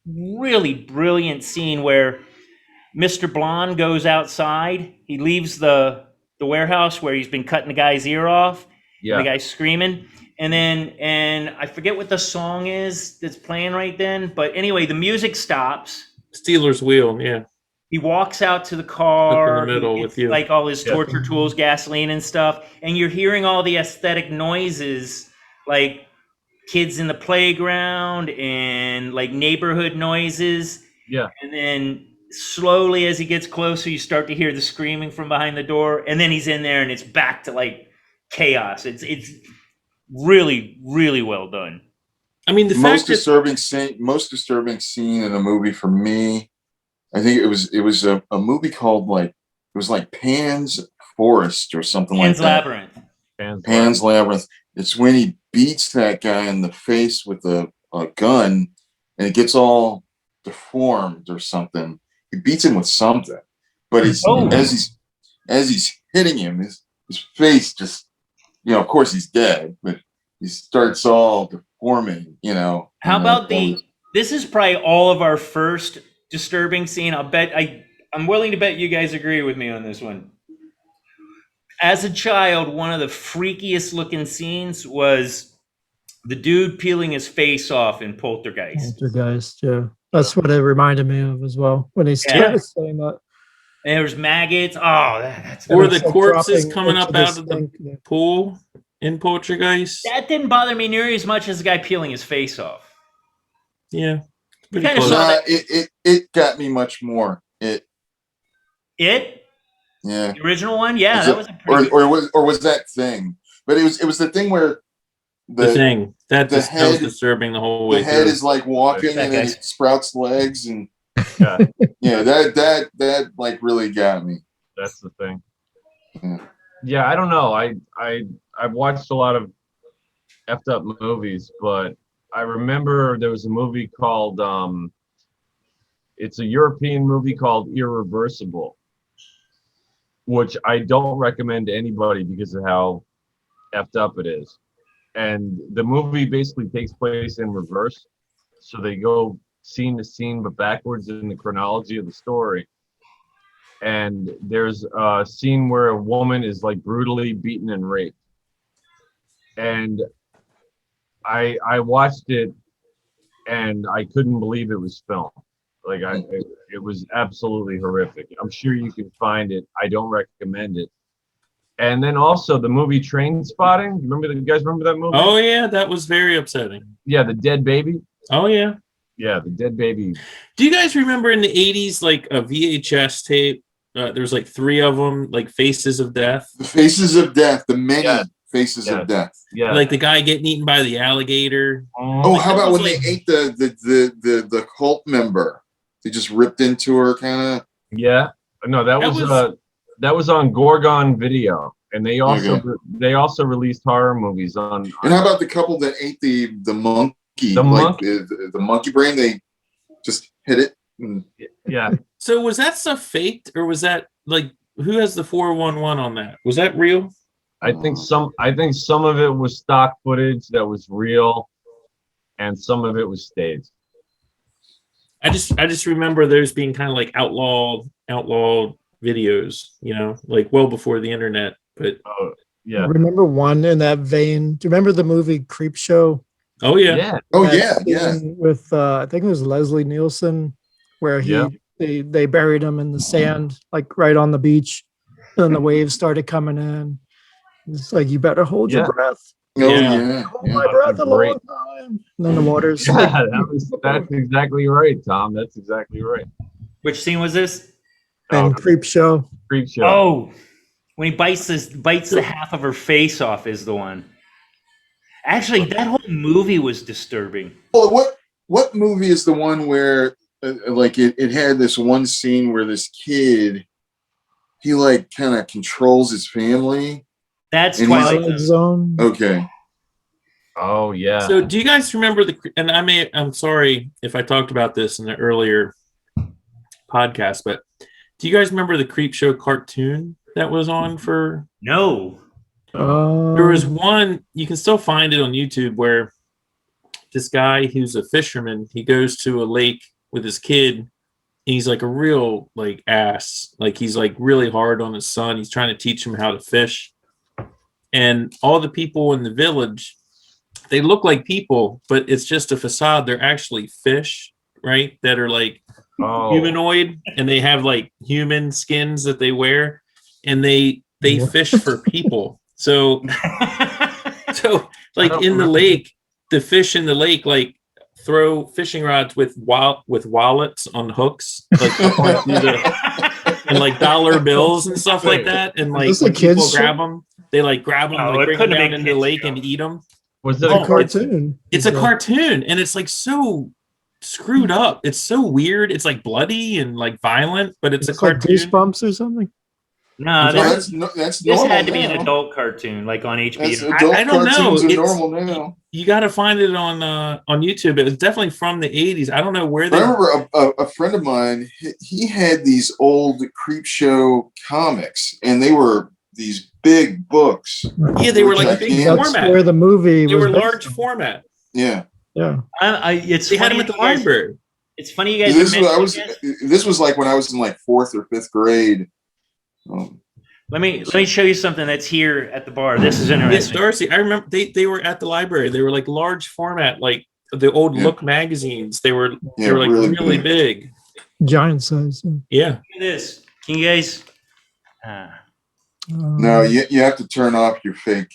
really brilliant scene where Mr. Blonde goes outside. He leaves the warehouse where he's been cutting the guy's ear off.
Yeah.
And the guy's screaming. And I forget what the song is that's playing right then. But anyway, the music stops.
Steelers Wheel, yeah.
He walks out to the car.
Up in the middle with you.
Like all his torture tools, gasoline and stuff. And you're hearing all the aesthetic noises, like kids in the playground and like neighborhood noises.
Yeah.
And then slowly as he gets closer, you start to hear the screaming from behind the door. And then he's in there and it's back to like chaos. It's really, really well done.
I mean, the
most disturbing scene in a movie for me, I think it was a movie called like Pan's Forest or something like that. Pan's Labyrinth. It's when he beats that guy in the face with a gun and it gets all deformed or something. He beats him with something, but as he's hitting him, his face just, of course he's dead, but he starts all deforming,
How about this is probably all of our first disturbing scene. I'm willing to bet you guys agree with me on this one. As a child, one of the freakiest looking scenes was the dude peeling his face off in Poltergeist.
Poltergeist, yeah. That's what it reminded me of as well when he started saying that.
And there's maggots. Oh, that's
or the corpses coming up out of the pool in Poltergeist.
That didn't bother me nearly as much as the guy peeling his face off.
Yeah.
It got me much more. It? Yeah.
The original one? Yeah, that was a pretty
or was that Thing? But it was the thing where
the Thing. That was disturbing the whole way.
The head is like walking and then it sprouts legs and that like really got me.
That's the thing. Yeah, I don't know. I've watched a lot of effed up movies, but I remember there was a movie called it's a European movie called Irreversible, which I don't recommend to anybody because of how effed up it is. And the movie basically takes place in reverse. So they go scene to scene, but backwards in the chronology of the story. And there's a scene where a woman is like brutally beaten and raped. And I watched it and I couldn't believe it was filmed. Like it was absolutely horrific. I'm sure you can find it. I don't recommend it. And then also the movie Train Spotting. You guys remember that movie?
Oh yeah, that was very upsetting.
Yeah, the dead baby.
Oh yeah.
Yeah, the dead baby.
Do you guys remember in the 80s like a VHS tape? There's like 3 of them, like Faces of Death.
The Faces of Death, the many Faces of Death.
Yeah. Like the guy getting eaten by the alligator.
Oh, how about when they ate the cult member? They just ripped into her, kind of.
Yeah, no, that was on Gorgon Video, And they also released horror movies on.
And how about the couple that ate the monkey?
The monkey?
The monkey brain. They just hit it.
Yeah.
So was that stuff faked, or was that like who has the 411 on that? Was that real?
I think some of it was stock footage that was real, and some of it was staged.
I just remember those being kind of like outlaw videos, like well before the internet. But
yeah.
Remember one in that vein? Do you remember the movie Creep Show?
Oh yeah.
Yeah.
Oh
That
yeah.
scene with I think it was Leslie Nielsen, where they buried him in the sand, like right on the beach, and the waves started coming in. It's like, you better hold your breath.
Oh
Yeah.
yeah.
Hold my breath a long time. And then the water's
That's exactly right, Tom. That's exactly right.
Which scene was this?
and Creep Show.
Creep Show.
Oh, when he bites the half of her face off is the one. Actually, that whole movie was disturbing.
Well, what movie is the one where like it had this one scene where this kid, he like kind of controls his family?
That's
And
Twilight
Zone.
Zone.
Okay.
Oh yeah.
So do you guys remember and I'm sorry if I talked about this in the earlier podcast, but do you guys remember the Creep Show cartoon that was on for?
No.
There was one, you can still find it on YouTube, where this guy who's a fisherman, he goes to a lake with his kid, and he's like a real like ass. Like he's like really hard on his son. He's trying to teach him how to fish. And all the people in the village, they look like people, but it's just a facade. They're actually fish, right? That are like humanoid, and they have like human skins that they wear, and they fish for people. So like in the lake, the fish in the lake like throw fishing rods with wallets on hooks, like and like dollar bills and stuff like that. And like when people grab them, they like grab them, like bring them down into the lake and eat them.
Was it
a cartoon?
It's a cartoon, and it's like so screwed up. It's so weird. It's like bloody and like violent, but it's a cartoon.
Like Goosebumps or something.
No,
this had to be
now.
an adult cartoon, like on HBO.
Adult
I don't know.
cartoons are
It's
normal now.
You got to find it on YouTube. It was definitely from the 80s. I don't know where they.
I remember a friend of mine. He had these old Creep Show comics, and they were these big books.
Yeah, they were like big
That's
format.
where the movie
They
was
were
based
large
on.
format.
Yeah.
Yeah.
They
had them at the library.
It's funny you guys.
This was like when I was in like 4th or 5th grade.
Let me show you something that's here at the bar. This is interesting.
Yes, Darcy. I remember they were at the library. They were like large format, like the old Look magazines. They were like really big.
Giant size.
Yeah.
Look at this. Can you guys?
No, you have to turn off your fake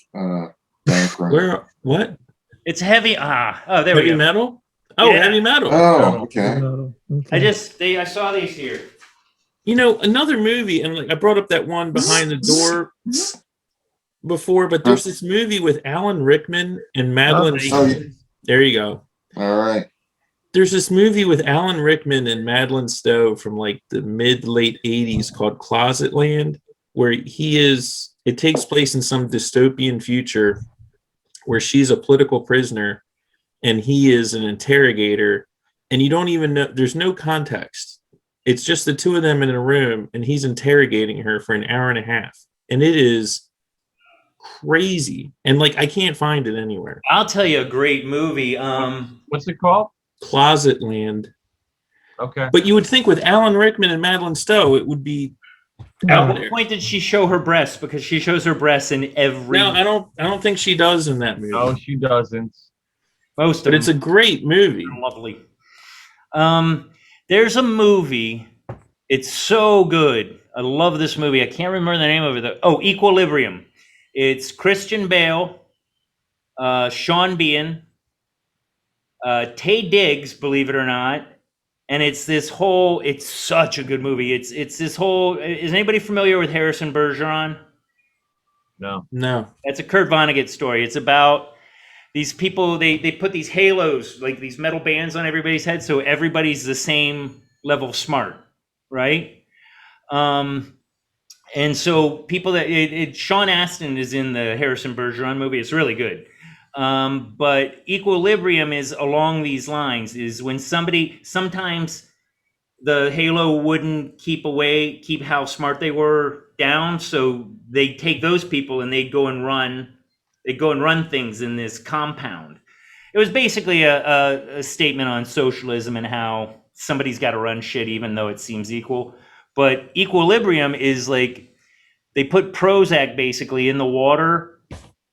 background.
Where? What?
It's heavy. Oh, there we
Heavy
go.
metal? Oh,
Yeah.
heavy metal.
Oh, okay.
Okay.
I saw these here.
You know, another movie, and like I brought up that one Behind the Door before, but there's this movie with Alan Rickman and Madeline. There you go.
All right.
There's this movie with Alan Rickman and Madeline Stowe from like the late 80s called Closet Land, where it takes place in some dystopian future where she's a political prisoner and he is an interrogator, and you don't even know, there's no context. It's just the two of them in a room, and he's interrogating her for an hour and a half. And it is crazy. And like, I can't find it anywhere.
I'll tell you a great movie.
What's it called?
Closet Land.
Okay.
But you would think with Alan Rickman and Madeline Stowe, it would be
At
out
what
there.
point did she show her breasts? Because she shows her breasts in every.
No, I don't think she does in that movie.
No, she doesn't.
Most of
But
them.
it's a great movie.
Lovely. There's a movie. It's so good. I love this movie. I can't remember the name of it. Equilibrium. It's Christian Bale, Sean Bean, Taye Diggs, believe it or not. And it's such a good movie. It's this whole, is anybody familiar with Harrison Bergeron?
No.
That's a Kurt Vonnegut story. It's about these people, they put these halos, like these metal bands on everybody's head, so everybody's the same level of smart, right? And so people that Sean Astin is in the Harrison Bergeron movie. It's really good. But Equilibrium is along these lines. Is when sometimes the Halo wouldn't keep how smart they were down, so they take those people and they go and run things in this compound. It was basically a statement on socialism and how somebody's got to run shit even though it seems equal. But Equilibrium is like they put Prozac basically in the water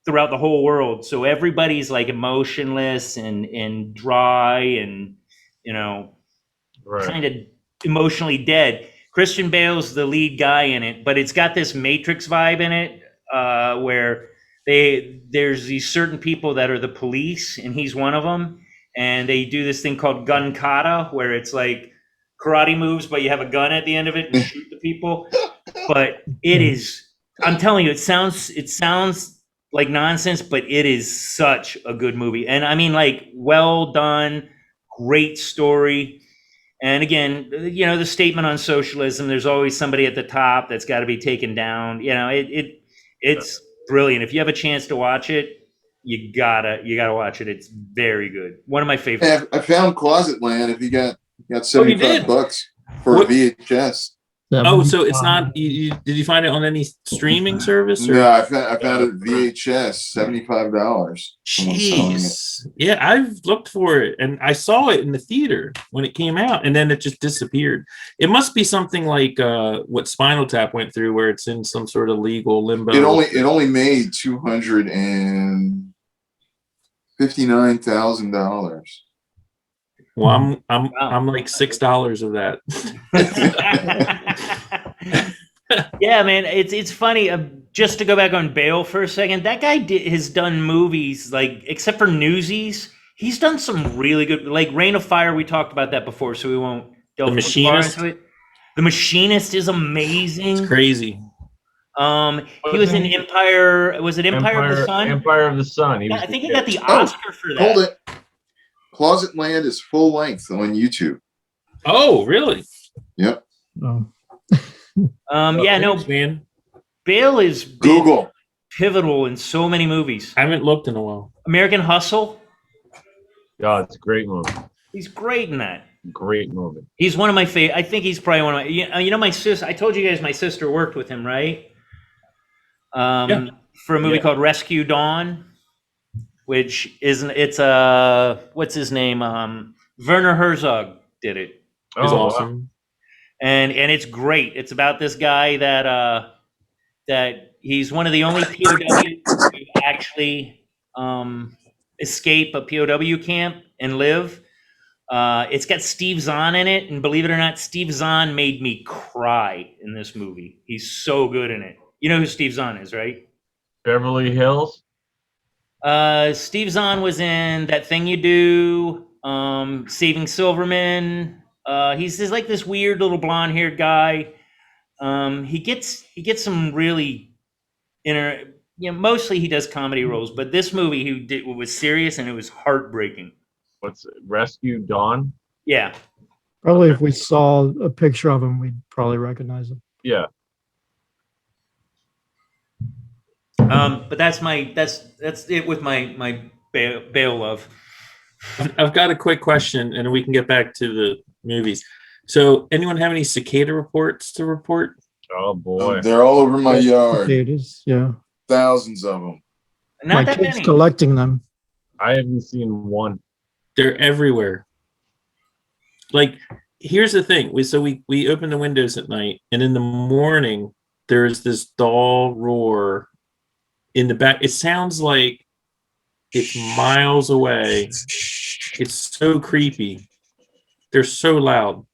throughout the whole world, so everybody's like emotionless and dry and kind of emotionally dead. Christian Bale's the lead guy in it, but it's got this Matrix vibe in it, where there's these certain people that are the police, and he's one of them, and they do this thing called gun kata, where it's like karate moves, but you have a gun at the end of it and shoot the people. But it is, I'm telling you, it sounds like nonsense, but it is such a good movie, and I mean, like, well done, great story. And again, the statement on socialism, there's always somebody at the top that's got to be taken down. It's brilliant. If you have a chance to watch it, you gotta watch it. It's very good. One of my favorites.
I found Closet Land. If you got
you did?
$75 for
What?
a VHS.
Oh, so it's not. Did you find it on any streaming service? Or?
No, I found it VHS, $75.
Jeez. Yeah, I've looked for it, and I saw it in the theater when it came out, and then it just disappeared. It must be something like what Spinal Tap went through, where it's in some sort of legal limbo.
It only made $259,000.
Well, I'm like $6 of that.
Yeah, man, it's funny. Just to go back on Bale for a second, that guy has done movies like, except for Newsies, he's done some really good, like Reign of Fire. We talked about that before, so we won't delve too far into it. The Machinist is amazing.
It's crazy.
He was in Empire. Was it Empire of the Sun?
Empire of the Sun.
I think he got the Oscar for that.
Hold it. Closet Land is full length on YouTube.
Oh, really?
Yep.
Oh.
Yeah, no,
man.
Bale is
Google
pivotal in so many movies.
I haven't looked in a while.
American Hustle.
Yeah, it's a great movie.
He's great in that.
Great movie.
He's one of my favorite. I think he's probably one of my. My sister. I told you guys my sister worked with him, right? For a movie called Rescue Dawn, which isn't. It's what's his name? Werner Herzog did it.
It's awesome.
And it's great. It's about this guy that he's one of the only POWs to actually escape a POW camp and live. It's got Steve Zahn in it, and believe it or not, Steve Zahn made me cry in this movie. He's so good in it. You know who Steve Zahn is, right?
Beverly Hills.
Steve Zahn was in That Thing You Do, Saving Silverman. He's like this weird little blonde-haired guy. He gets some really mostly he does comedy roles, but this movie was serious and it was heartbreaking.
What's it? Rescue Dawn?
Yeah.
Probably if we saw a picture of him, we'd probably recognize him.
Yeah.
But that's it with my Bale love.
I've got a quick question, and we can get back to the movies. So, anyone have any cicada reports to report?
Oh boy,
they're all over my yard.
Cicadas, yeah.
Thousands of them.
Not
my
that
kid's
many.
collecting them.
I haven't seen one.
They're everywhere. Like, here's the thing: we open the windows at night, and in the morning there's this dull roar in the back. It sounds like it's miles away. It's so creepy. They're so loud.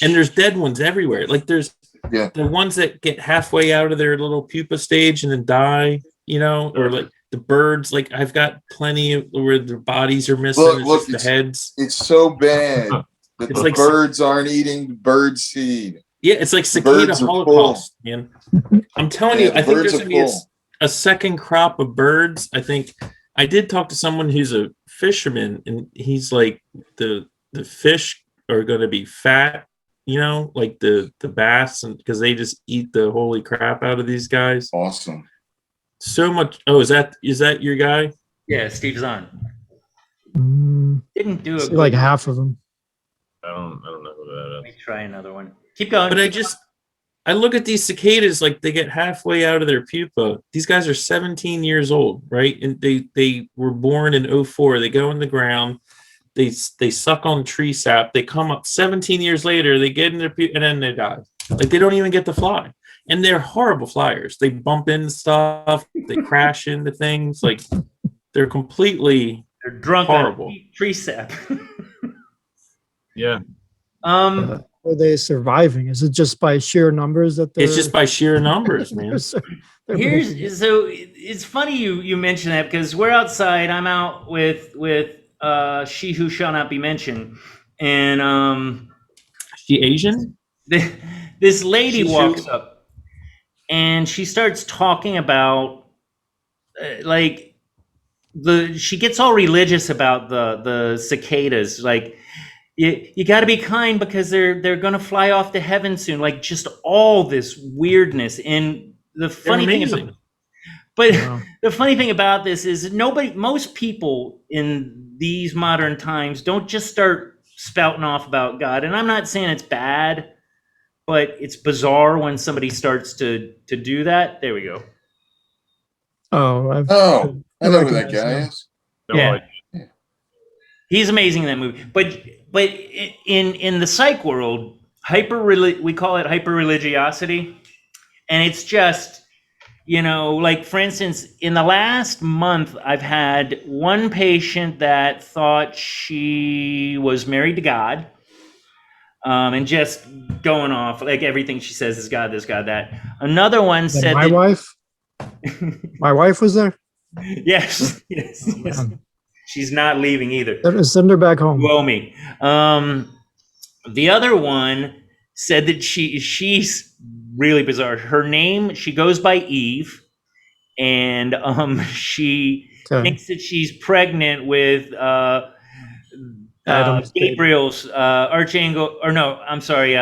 And there's dead ones everywhere. Like there's the ones that get halfway out of their little pupa stage and then die, or like the birds. Like I've got plenty where their bodies are missing. Look, the heads.
It's so bad that the birds aren't eating bird seed.
Yeah, it's like cicada holocaust, man. I'm telling you, I think there's going to be a second crop of birds. I think I did talk to someone who's a fisherman, and he's like the fish are going to be fat you know, like the bass, and because they just eat the holy crap out of these guys.
Awesome.
So much. Oh, is that your guy?
Yeah, Steve Zahn.
Didn't
do a
see
good
like half of them.
I don't know who that
Let me
is.
try another one. Keep going.
But I look at these cicadas like they get halfway out of their pupa. These guys are 17 years old, right? And they were born in 04. They go in the ground. They suck on tree sap. They come up 17 years later. They get in their pupa and then they die. Like they don't even get to fly. And they're horrible flyers. They bump into stuff. They crash into things. Like they're completely
drunk
horrible.
On tree sap.
Yeah.
Are they surviving? Is it just by sheer numbers that they're?
It's just by sheer numbers, man.
It's funny you mention that because we're outside. I'm out with she who shall not be mentioned, and
she Asian.
This lady walks up, and she starts talking about she gets all religious about the cicadas, like. You got to be kind because they're gonna fly off to heaven soon. Like just all this weirdness. And the funny thing the funny thing about this is most people in these modern times don't just start spouting off about God. And I'm not saying it's bad, but it's bizarre when somebody starts to do that. There we go.
Oh,
I know who that guy is.
Yeah. He's amazing in that movie. But in the psych world, we call it hyper religiosity, and it's just, you know, like for instance, in the last month, I've had one patient that thought she was married to God, and just going off like everything she says is God, this, God, that. Another one said
my wife. My wife was there.
Yes. She's not leaving either.
Send her back home.
Blow me. The other one said that she's really bizarre. Her name, she goes by Eve, and she thinks that she's pregnant with Gabriel's archangel, or no, I'm sorry,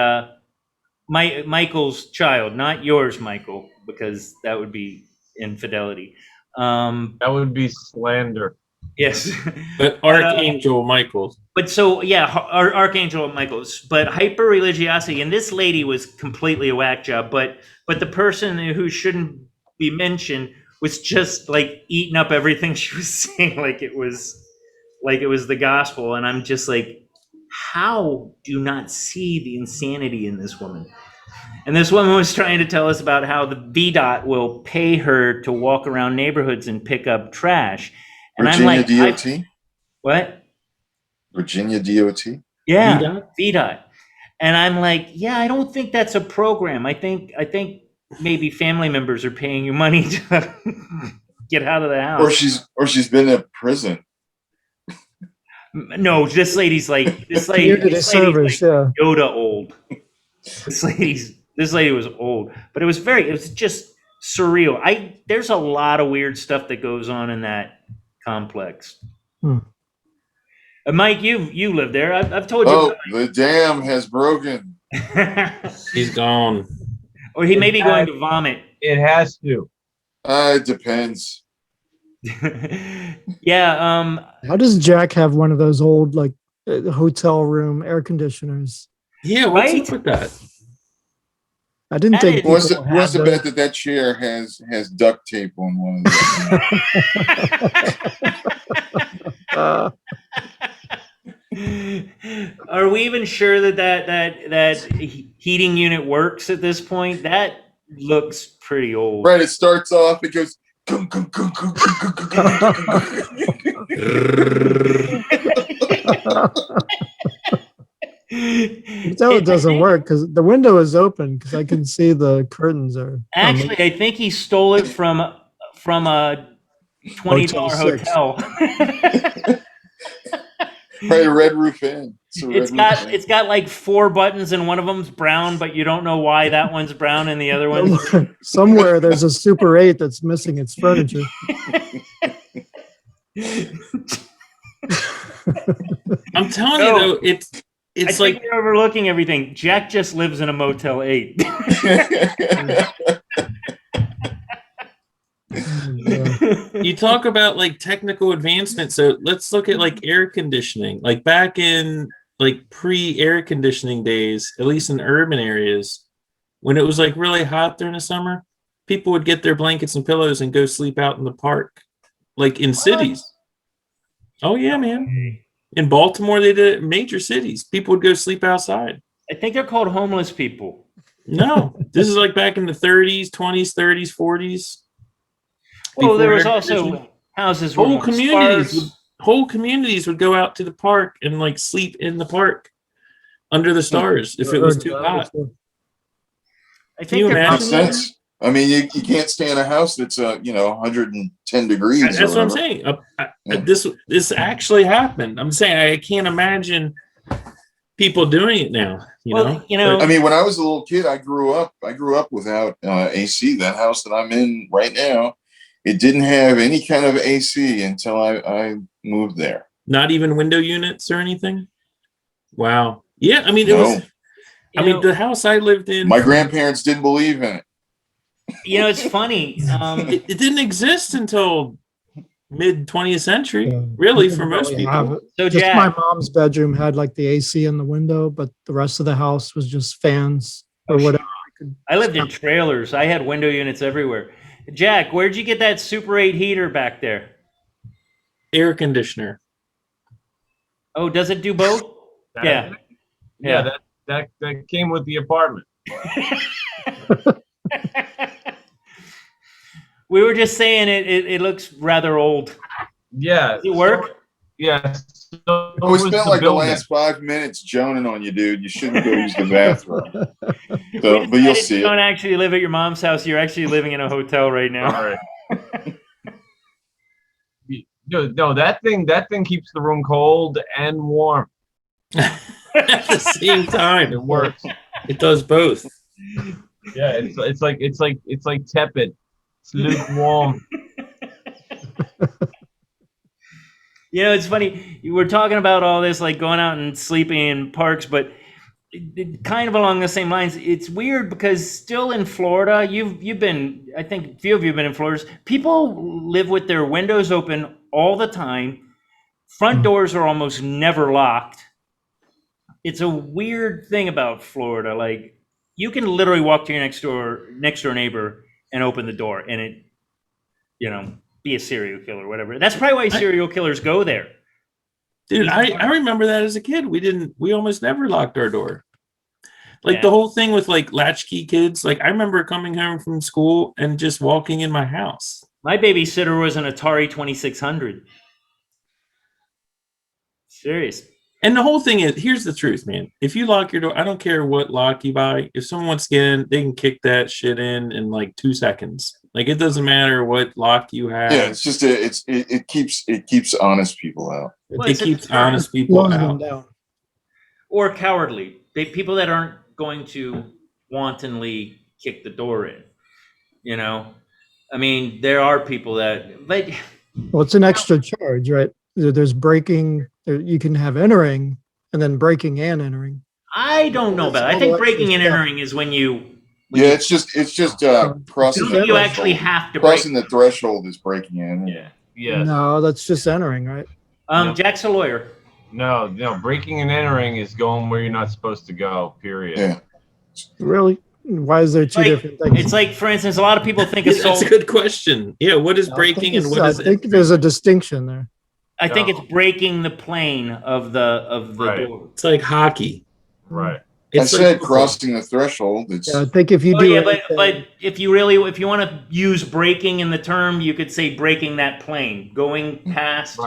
Michael's child, not yours, Michael, because that would be infidelity.
That would be slander.
Yes.
But Archangel Michael.
But so, yeah, Archangel Michael's. But hyper religiosity, and this lady was completely a whack job. But the person who shouldn't be mentioned was just like eating up everything she was saying, like it was the gospel. And I'm just like, how do you not see the insanity in this woman? And this woman was trying to tell us about how the VDOT will pay her to walk around neighborhoods and pick up trash. And
Virginia
I'm like,
DOT?
What?
Virginia DOT?
Yeah, VDOT. And I'm like, yeah, I don't think that's a program. I think maybe family members are paying you money to get out of the house.
Or she's been in prison.
No, this lady's like Yoda old. This lady was old, but it was just surreal. There's a lot of weird stuff that goes on in that complex. Mike, you live there. I've told you.
Oh, the dam has broken.
He's gone.
Or he may be going to vomit.
It has to.
It depends.
Yeah.
How does Jack have one of those old like hotel room air conditioners?
Yeah, what's up with that?
I didn't think.
Who wants to bet that chair has duct tape on one of them?
Are we even sure that heating unit works at this point? That looks pretty old.
Right. It starts off. It goes.
So it doesn't work because the window is open because I can see the curtains are.
Actually, I think he stole it from a $20 hotel.
Right, a Red Roof Inn.
It's got like 4 buttons and one of them's brown, but you don't know why that one's brown and the other one's
somewhere there's a Super 8 that's missing its furniture.
I'm telling you though, it's
think
like
you're overlooking everything. Jack just lives in a Motel 8.
you talk about like technical advancement. So let's look at like air conditioning. Like back in like pre-air conditioning days, at least in urban areas, when it was like really hot during the summer, people would get their blankets and pillows and go sleep out in the park, like in cities. Oh yeah, man. In Baltimore, they did it in major cities. People would go sleep outside.
I think they're called homeless people.
No, this is like back in the 30s, 20s, 30s, 40s.
Well, there
Before
was
air
also
conditioning.
houses were
whole
more
communities would,
sparse.
whole communities would go out to the park and like sleep in the park under the stars if it was too hot.
I
Can you
think they're
imagine
Makes
that?
sense. I mean, you can't stay in a house that's 110 degrees.
That's what I'm saying. This actually happened. I'm saying I can't imagine people doing it now.
I mean, when I was a little kid, I grew up without AC. That house that I'm in right now, it didn't have any kind of AC until I moved there.
Not even window units or anything. Wow. Yeah, I mean,
No.
the house I lived in.
My grandparents didn't believe in it.
It's funny.
It didn't exist until mid 20th century, really, for most people.
So just my mom's bedroom had like the AC in the window, but the rest of the house was just fans or whatever.
I lived in trailers. I had window units everywhere. Jack, where'd you get that Super 8 heater back there?
Air conditioner.
Oh, does it do both?
Yeah, that came with the apartment.
We were just saying it looks rather old.
Yeah.
Does it work?
Yes.
We spent like the last 5 minutes joning on you, dude. You shouldn't go use the bathroom. So, but you'll see
You don't
it.
actually live at your mom's house. You're actually living in a hotel right now.
All right. No, that thing keeps the room cold and warm
at the same time.
It works.
It does both.
Yeah, it's like tepid. It's lukewarm.
It's funny. We're talking about all this, like going out and sleeping in parks, but kind of along the same lines. It's weird because still in Florida, you've been. I think a few of you have been in Florida. People live with their windows open all the time. Front doors are almost never locked. It's a weird thing about Florida. Like you can literally walk to your next door neighbor and open the door, and it, be a serial killer or whatever. That's probably why serial killers go there.
Dude, I remember that as a kid. We almost never locked our door. Like the whole thing with like latchkey kids. Like I remember coming home from school and just walking in my house.
My babysitter was an Atari 2600. Serious.
And the whole thing is, here's the truth, man. If you lock your door, I don't care what lock you buy. If someone wants to get in, they can kick that shit in like 2 seconds. Like it doesn't matter what lock you have.
Yeah, it's just it keeps honest people out.
It keeps honest people out.
Or cowardly. People that aren't going to wantonly kick the door in. I mean, there are people that. But
well, it's an extra charge, right? There's breaking. You can have entering and then breaking and entering.
I don't know about it. I think breaking and entering is when you.
It's just crossing.
You actually have to
crossing the threshold is breaking in.
Yeah. Yeah.
No, that's just entering, right?
Jack's a lawyer.
No, breaking and entering is going where you're not supposed to go. Period.
Yeah.
Really? Why is there two different things?
It's like, for instance, a lot of people think assault.
That's a good question. Yeah, what is breaking and what is?
I think there's a distinction there.
I think it's breaking the plane of the door.
It's like hockey.
Right.
I said crossing the threshold.
I think if you do,
but if you want to use breaking in the term, you could say breaking that plane, going past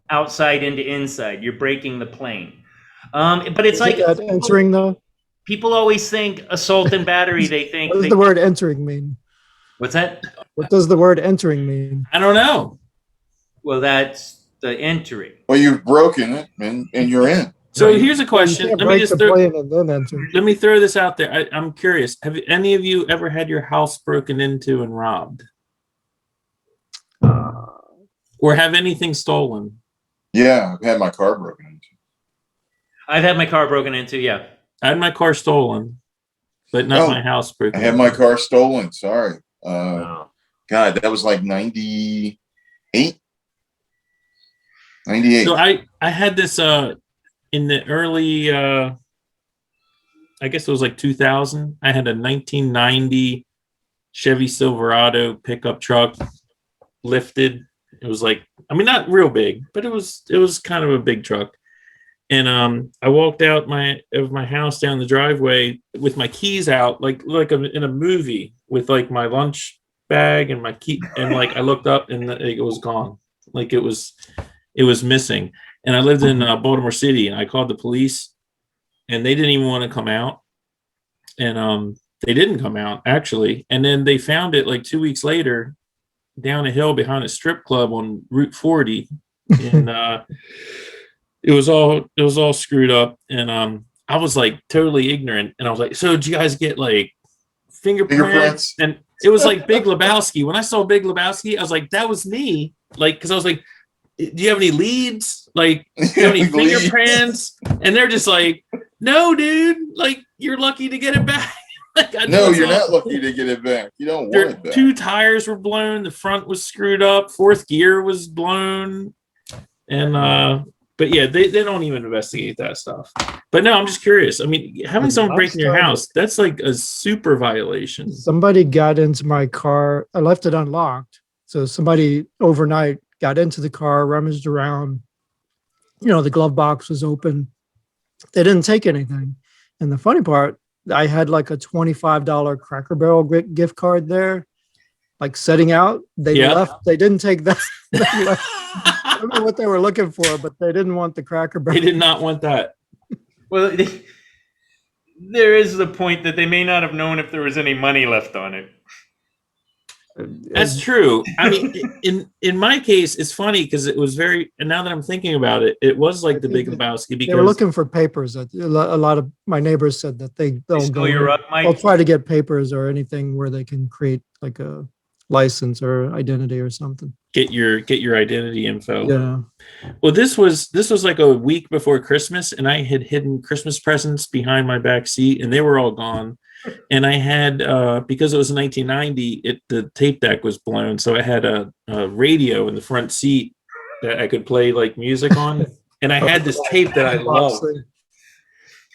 outside into inside. You're breaking the plane. But it's like
entering though.
People always think assault and battery. They think.
What does the word entering mean?
What's that?
What does the word entering mean?
I don't know.
Well, that's the entry.
Well, you've broken it and you're in.
So here's a question. Let me throw this out there. I'm curious. Have any of you ever had your house broken into and robbed? Or have anything stolen?
Yeah, I've had my car broken into.
I've had my car broken into. Yeah.
I had my car stolen, but not
Oh,
my house
I
broken
had
into.
my car stolen. Sorry.
No.
God, that was like 98. 98.
So I had this in the early I guess it was like 2000. I had a 1990 Chevy Silverado pickup truck, lifted. It was like, I mean, not real big, but it was kind of a big truck. And I walked out of my house down the driveway with my keys out, like in a movie, with like my lunch bag and my key, and like I looked up and it was gone, like it was missing. And I lived in Baltimore City, and I called the police, and they didn't even want to come out, and they didn't come out actually. And then they found it like 2 weeks later down a hill behind a strip club on Route 40, and it was all screwed up. And I was like totally ignorant, and I was like, so did you guys get like fingerprints? And it was like Big Lebowski. When I saw Big Lebowski, I was like, that was me. Like, because I was like, do you have any leads? Like, do you have any fingerprints? And they're just like, no, dude. Like, you're lucky to get it back. Like,
No, you're not lucky to get it back. You don't want it back.
2 tires were blown. The front was screwed up. 4th gear was blown. And but yeah, they don't even investigate that stuff. But no, I'm just curious. I mean, having someone break in your house, that's like a super violation.
Somebody got into my car. I left it unlocked. So somebody overnight got into the car, rummaged around. You know, the glove box was open. They didn't take anything. And the funny part, I had like a $25 Cracker Barrel gift card there, like setting out. They left. They didn't take that. They left. I don't know what they were looking for, but they didn't want the Cracker Barrel.
They did not want that.
Well, there is the point that they may not have known if there was any money left on it.
That's true. I mean, in my case, it's funny because it was very. And now that I'm thinking about it, it was like the Big Lebowski, because
they were looking for papers. A lot of my neighbors said that they'll go. They'll try to get papers or anything where they can create like a license or identity or something.
Get your identity info.
Yeah.
Well, this was like a week before Christmas, and I had hidden Christmas presents behind my back seat, and they were all gone. And I had because it was 1990, the tape deck was blown, so I had a radio in the front seat that I could play like music on, and I had this tape that I loved.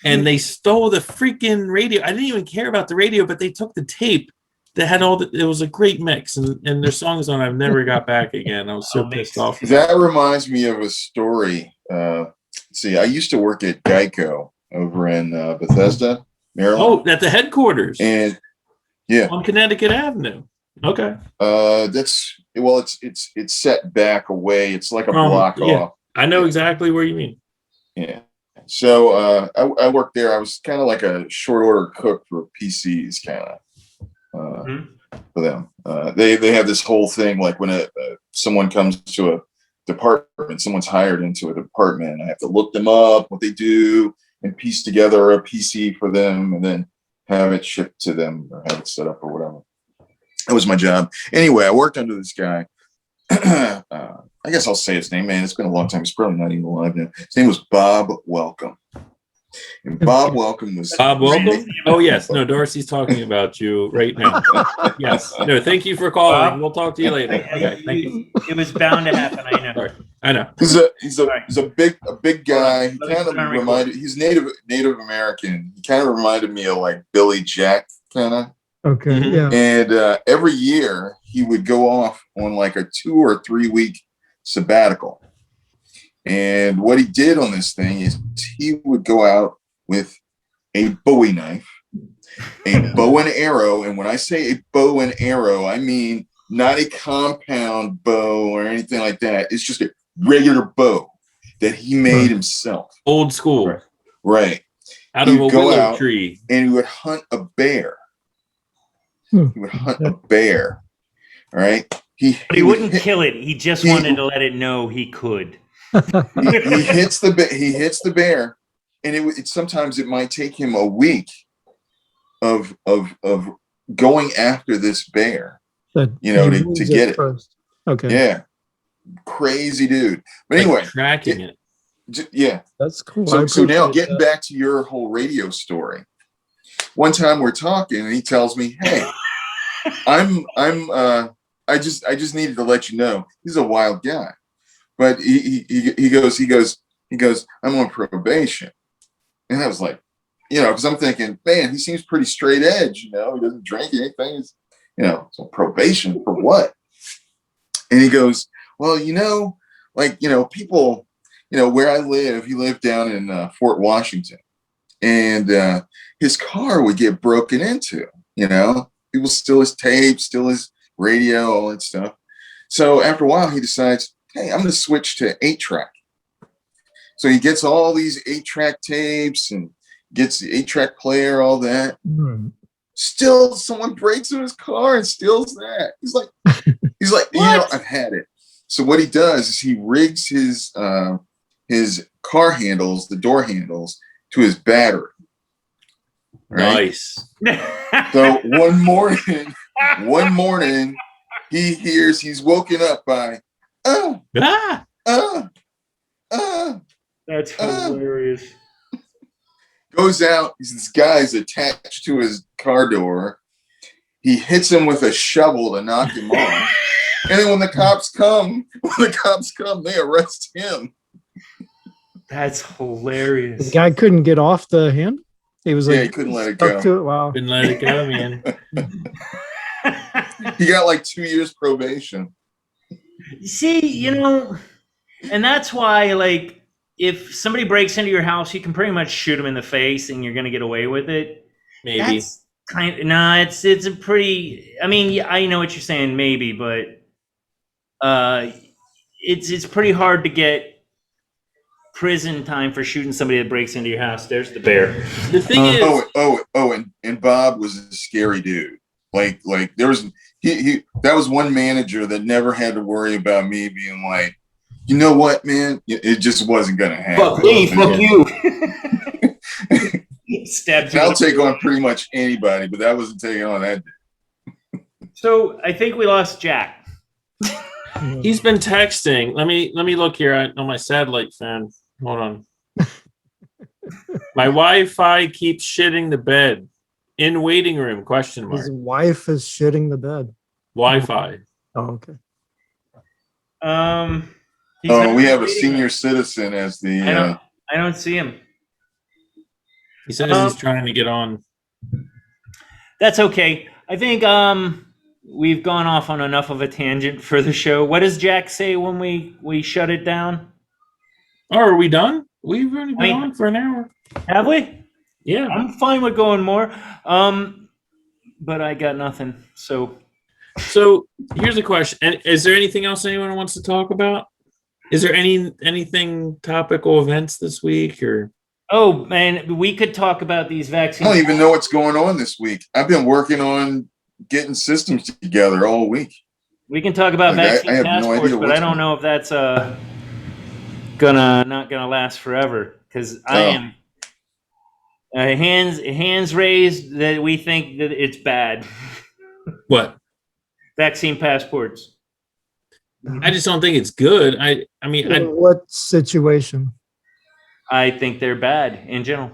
And they stole the freaking radio. I didn't even care about the radio, but they took the tape that had it was a great mix, and there's songs on I've never got back again. I was so pissed off.
That reminds me of a story. See, I used to work at Geico over in Bethesda, Maryland.
Oh, at the headquarters.
And yeah,
on Connecticut Avenue. Okay.
It's set back away. It's like a block off.
I know exactly where you mean.
Yeah. So I worked there. I was kind of like a short order cook for PCs, kind of. For them, they have this whole thing like when someone comes to a department, someone's hired into a department, I have to look them up, what they do, and piece together a PC for them, and then have it shipped to them or have it set up or whatever. That was my job. Anyway, I worked under this guy. I guess I'll say his name, man. It's been a long time. He's probably not even alive now. His name was Bob Welcome. And Bob Welcome was
Bob Welcome. Oh yes, no, Darcy's talking about you right now. Yes, no, thank you for calling. Bob, we'll talk to you later. Okay, thank you.
It was bound to happen. I know.
I know.
He's a big guy. He kind of reminded. He's Native American. He kind of reminded me of like Billy Jack, kind of.
Okay. Mm-hmm. Yeah.
And every year he would go off on like a 2 or 3 week sabbatical. And what he did on this thing is he would go out with a Bowie knife, a bow and arrow. And when I say a bow and arrow, I mean not a compound bow or anything like that. It's just a regular bow that he made himself.
Old school.
Right.
Out of a willow tree.
And he would hunt a bear. He would hunt a bear. All right.
But he wouldn't kill it. He just wanted to let it know he could.
he hits the bear, and sometimes it might take him a week of going after this bear, to get it.
First. Okay.
Yeah. Crazy dude. But anyway,
tracking it.
Yeah.
That's cool.
So now
appreciate
getting
that.
back to your whole radio story. One time we're talking and he tells me, "Hey, I just needed to let you know he's a wild guy." But he goes, "I'm on probation." And I was like, because I'm thinking, man, he seems pretty straight edge, he doesn't drink anything. He's, so probation for what? And he goes, "Well, people, where I live, he lived down in Fort Washington, and his car would get broken into, people steal his tape, steal his radio, all that stuff. So after a while, he decides, hey, I'm going to switch to 8-track. So he gets all these 8-track tapes and gets the 8-track player, all that. Still, someone breaks in his car and steals that. He's like, I've had it. So what he does is he rigs his car handles, the door handles, to his battery. Right?
Nice.
So one morning, he hears he's woken up by,
That's hilarious.
Goes out. This guy's attached to his car door. He hits him with a shovel to knock him off. And then when the cops come, they arrest him.
That's hilarious.
The guy couldn't get off the hand. He was
he couldn't let it go.
To it. Wow.
Couldn't let it go, man.
He got like 2 years probation.
See, and that's why, like, if somebody breaks into your house, you can pretty much shoot them in the face and you're going to get away with it.
Maybe.
That's it's a pretty, I know what you're saying, maybe, but it's pretty hard to get prison time for shooting somebody that breaks into your house. There's the bear.
The thing is,
and Bob was a scary dude. Like there was that was one manager that never had to worry about me being like, you know what, man, it just wasn't gonna happen.
Fuck me, fuck you. Stabs you.
I'll take on pretty much anybody, but that wasn't taking on that dude.
So I think we lost Jack.
he's been texting. Let me look here on my satellite phone. Hold on. My Wi-Fi keeps shitting the bed. In waiting room, question mark.
His wife is shitting the bed.
Wi-Fi.
Oh, okay.
We have a senior citizen as the.
I don't see him.
He says he's trying to get on.
That's okay. I think we've gone off on enough of a tangent for the show. What does Jack say when we shut it down?
Oh, are we done? We've already been on for an hour.
Have we?
Yeah.
I'm fine with going more. But I got nothing. So
here's a question. And is there anything else anyone wants to talk about? Is there anything topical events this week or?
Oh man, we could talk about these vaccines.
I don't even know what's going on this week. I've been working on getting systems together all week.
We can talk about vaccine
I have
task
no
force,
idea
but I don't know if that's not gonna last forever because I am hands raised that we think that it's bad.
What?
Vaccine passports.
I just don't think it's good. I mean,
what situation?
I think they're bad in general.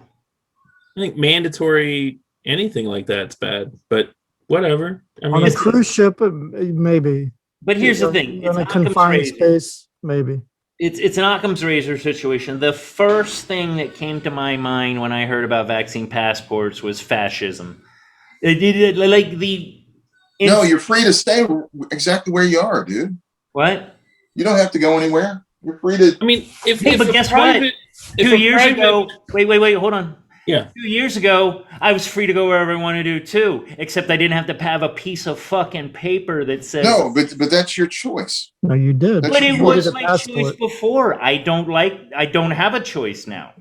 I think mandatory anything like that's bad, but whatever. I mean,
On a cruise ship, maybe.
But here's the thing:
in a confined space, maybe.
It's an Occam's razor situation. The first thing that came to my mind when I heard about vaccine passports was fascism. No,
you're free to stay exactly where you are, dude.
What?
You don't have to go anywhere. You're free to.
I mean,
but guess what? 2 years ago, wait, hold on.
Yeah.
2 years ago, I was free to go wherever I wanted to too, except I didn't have to have a piece of fucking paper that says.
No, but that's your choice.
No, you did.
But it was my choice before. I don't have a choice now.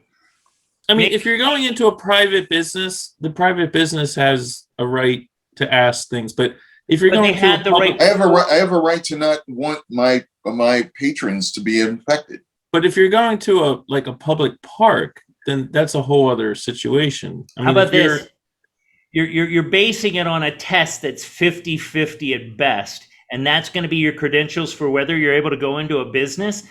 I mean, if you're going into a private business, the private business has a right to ask things, but if you're going to
I have a right to not want my patrons to be infected.
But if you're going to a public park, then that's a whole other situation.
How about this? You're basing it on a test that's 50-50 at best, and that's going to be your credentials for whether you're able to go into a business.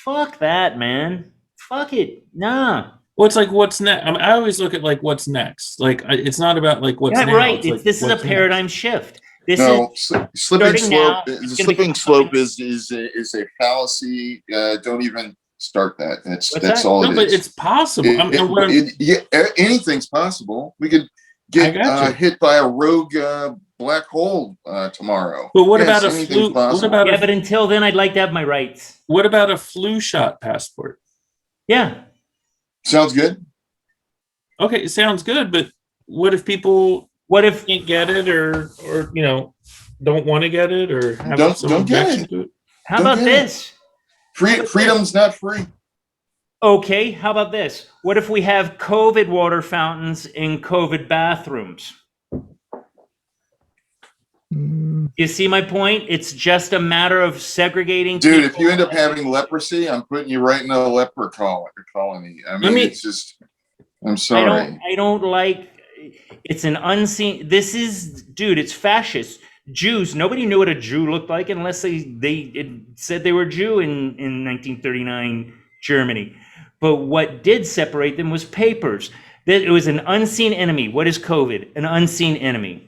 Fuck that, man. fuck it, nah.
Well, it's like what's next. I mean, I always look at like what's next. Like it's not about like what's
Yeah,
now.
right.
It's like
This is a
what's
paradigm
next.
shift. This
No,
is
slipping
starting
slope.
now,
The
it's gonna become
slipping slope
something-
is a fallacy. Don't even start that.
What's
That's
that?
all
No,
it
but
is.
it's possible.
Yeah, anything's possible. We could
I
get
got you.
hit by a rogue black hole tomorrow.
But what
Yes,
about a
anything's
flu? What
possible.
about
Yeah,
a
but until then, I'd like to have my rights.
what about a flu shot passport?
Yeah.
Sounds good.
Okay, it sounds good, but what if people
What if
can't get it or don't want to get it or have
Don't-
some
don't get
objection
it.
to it?
how
Don't
about
get it.
this?
Freedom's not free.
Okay, how about this? What if we have COVID water fountains in COVID bathrooms?
Mm,
You see my point? It's just a matter of segregating
Dude, if
people.
you end up having leprosy, I'm putting you right in a leper colony. I mean, it's just, I'm sorry.
I don't like, it's an unseen, this is, dude, it's fascist. Jews, nobody knew what a Jew looked like unless it said they were Jew in 1939 Germany. But what did separate them was papers. That it was an unseen enemy. What is COVID? An unseen enemy.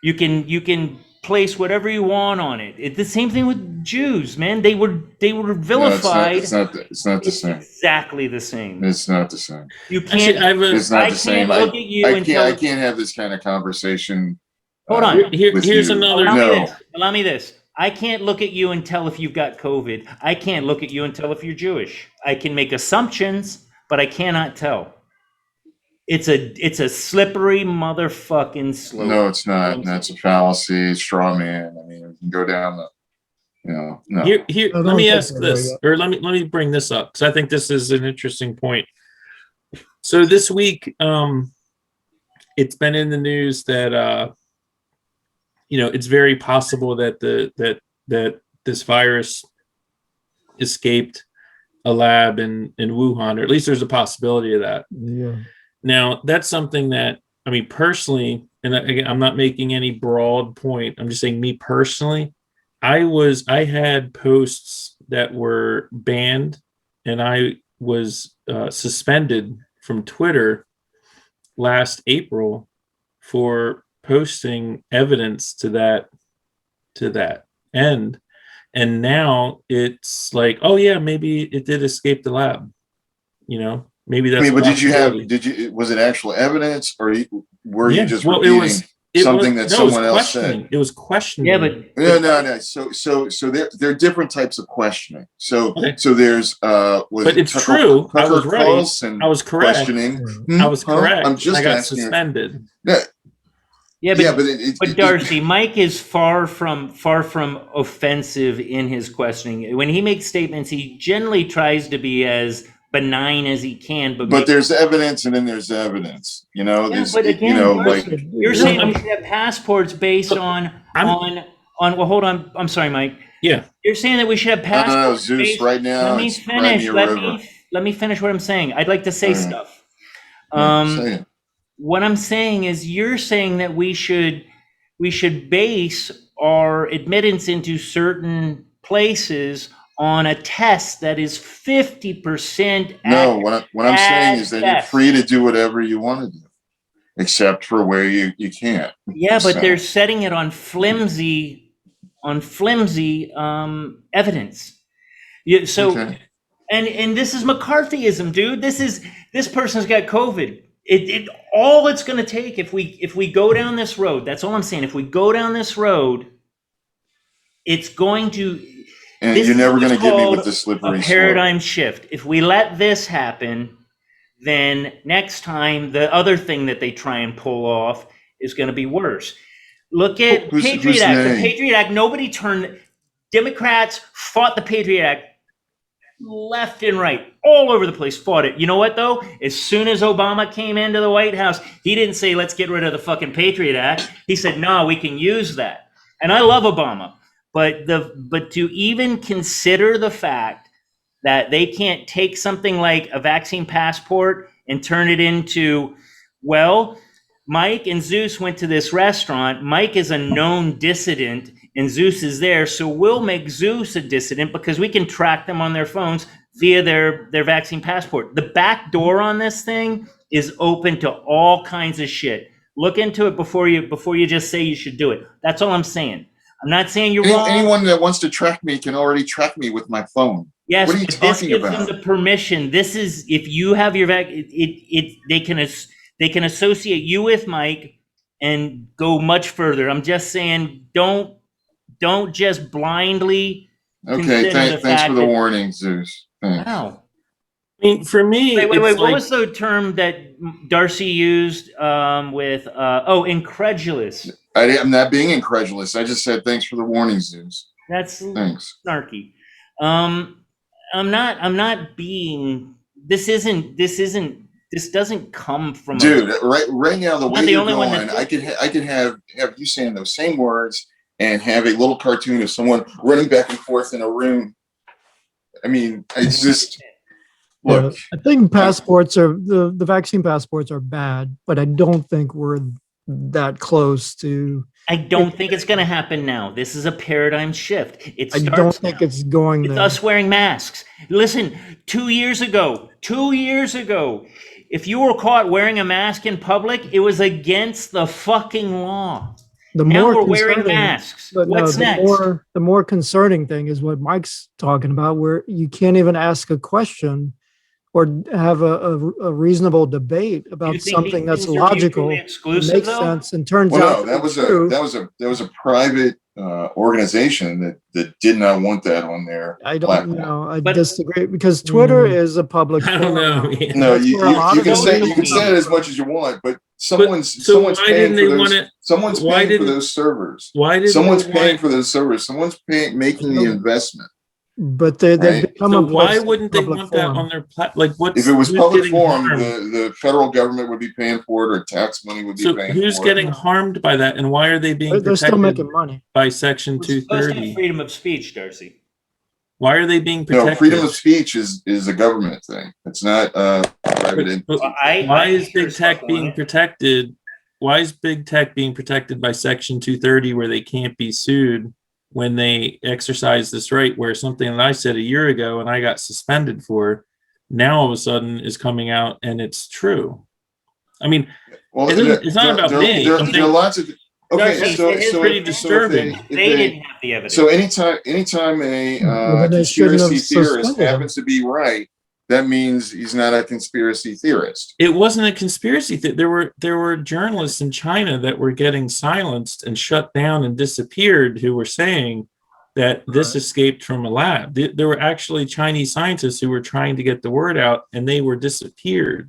You can place whatever you want on it. It's the same thing with Jews, man. They were
No,
vilified.
it's not the
It's
same.
exactly the same.
It's not the same.
You
Actually,
can't.
I have a,
It's not
I
the same.
can't look at you
I
until.
can't have this kind of conversation.
Hold on.
with
here's
you.
another.
Allow me
No.
this. Allow me this. I can't look at you and tell if you've got COVID. I can't look at you and tell if you're Jewish. I can make assumptions, but I cannot tell. It's a slippery motherfucking slope.
No, it's not. That's a fallacy, straw man. I mean, we can go down the, no.
Here,
I
let
don't
me
think
ask
they're
this,
there
or let me bring this up because I think this is an interesting point. So this week, it's been in the news that it's very possible that that this virus escaped a lab in Wuhan, or at least there's a possibility of that.
yeah.
Now, that's something that, I mean, personally, and again, I'm not making any broad point. I'm just saying, me personally, I had posts that were banned, and I was suspended from Twitter last April for posting evidence to that end. And now it's like, oh yeah, maybe it did escape the lab. Maybe that's.
I mean, but
possibility.
was it actual evidence, or were
Yeah,
you just
well,
repeating something that someone else said?
It was questioning.
Yeah, but
No. So there are different types of questioning. So
Okay.
so there's
But it's true. I was right.
Carlson
I was correct.
questioning.
I was correct.
I'm just
I got
asking you.
suspended.
Yeah,
but Darcy, Mike is far from offensive in his questioning. When he makes statements, he generally tries to be as benign as he can.
But there's evidence, and then there's evidence.
But again, you're saying we should have passports based on. Well, hold on. I'm sorry, Mike.
Yeah.
You're saying that we should have passports.
No, Zeus,
based,
right now.
let me finish. Let me finish what I'm saying. I'd like to say stuff.
Say it.
What I'm saying is, you're saying that we should base our admittance into certain places on a test that is 50%.
No, what I'm saying is that you're free to do whatever you want to do, except for where you can't.
Yeah, but they're setting it on flimsy evidence. Yeah, so
Okay.
and this is McCarthyism, dude. This person's got COVID. All it's going to take if we go down this road. That's all I'm saying. If we go down this road, it's going to.
And you're never going to get me with the slippery
paradigm shift. If we let this happen, then next time the other thing that they try and pull off is going to be worse. Look at Patriot Act. The Patriot Act. Nobody turned. Democrats fought the Patriot Act left and right, all over the place, fought it. You know what, though? As soon as Obama came into the White House, he didn't say, let's get rid of the fucking Patriot Act. He said, no, we can use that. And I love Obama. But to even consider the fact that they can't take something like a vaccine passport and turn it into, well, Mike and Zeus went to this restaurant. Mike is a known dissident and Zeus is there. So we'll make Zeus a dissident because we can track them on their phones. via their vaccine passport. The back door on this thing is open to all kinds of shit. Look into it before you just say you should do it. That's all I'm saying. I'm not saying you're wrong.
Anyone that wants to track me can already track me with my phone.
Yes,
what are you
but this
talking
gives
about?
them the permission. This is if you have your they can associate you with Mike and go much further. I'm just saying, don't just blindly
Okay,
consider the
thanks
fact
for the
that,
warning, Zeus. Thanks.
wow.
I mean, for me,
Wait.
it's
What
like,
was the term that Darcy used with incredulous?
I'm not being incredulous. I just said thanks for the warning, Zeus.
That's
Thanks.
snarky. I'm not being. This doesn't come from
Dude, right now the way
the
you're
only one
going,
that
I could have you saying those same words and have a little cartoon of someone running back and forth in a room. I mean, it's just look.
I think passports are the vaccine passports are bad, but I don't think we're that close to.
I don't think it's going to happen now. This is a paradigm shift.
I don't think it's going
It's
there.
us wearing masks. Listen, 2 years ago, if you were caught wearing a mask in public, it was against the fucking law. Now we're wearing masks. What's next?
The more concerning thing is what Mike's talking about, where you can't even ask a question or have a reasonable debate about something that's logical, makes sense, and turns out
that was a private organization that did not want that on their platform.
know. I disagree because Twitter is a public.
I don't know.
No, you can say it as much as you want, but someone's paying for those servers. Someone's paying for those servers? Someone's making the investment.
But they become
so
a
why wouldn't they want that
forum
on their like what
if it was public forum the federal government would be paying for it or tax money would be paying for it.
Who's getting harmed by that and why are they being
they're still making money
by section 230?
Freedom of speech, Darcy.
Why are they being protected?
No, freedom of speech is a government thing. It's not private.
Why is big tech being protected? Why is big tech being protected by section 230 where they can't be sued when they exercise this right, where something that I said a year ago and I got suspended for, now all of a sudden is coming out and it's true? I mean, it's not about me.
There are lots of
it's
pretty disturbing.
They didn't have the evidence.
So anytime a conspiracy theorist happens to be right, that means he's not a conspiracy theorist.
It wasn't a conspiracy. There were journalists in China that were getting silenced and shut down and disappeared who were saying that this escaped from a lab. There were actually Chinese scientists who were trying to get the word out and they were disappeared.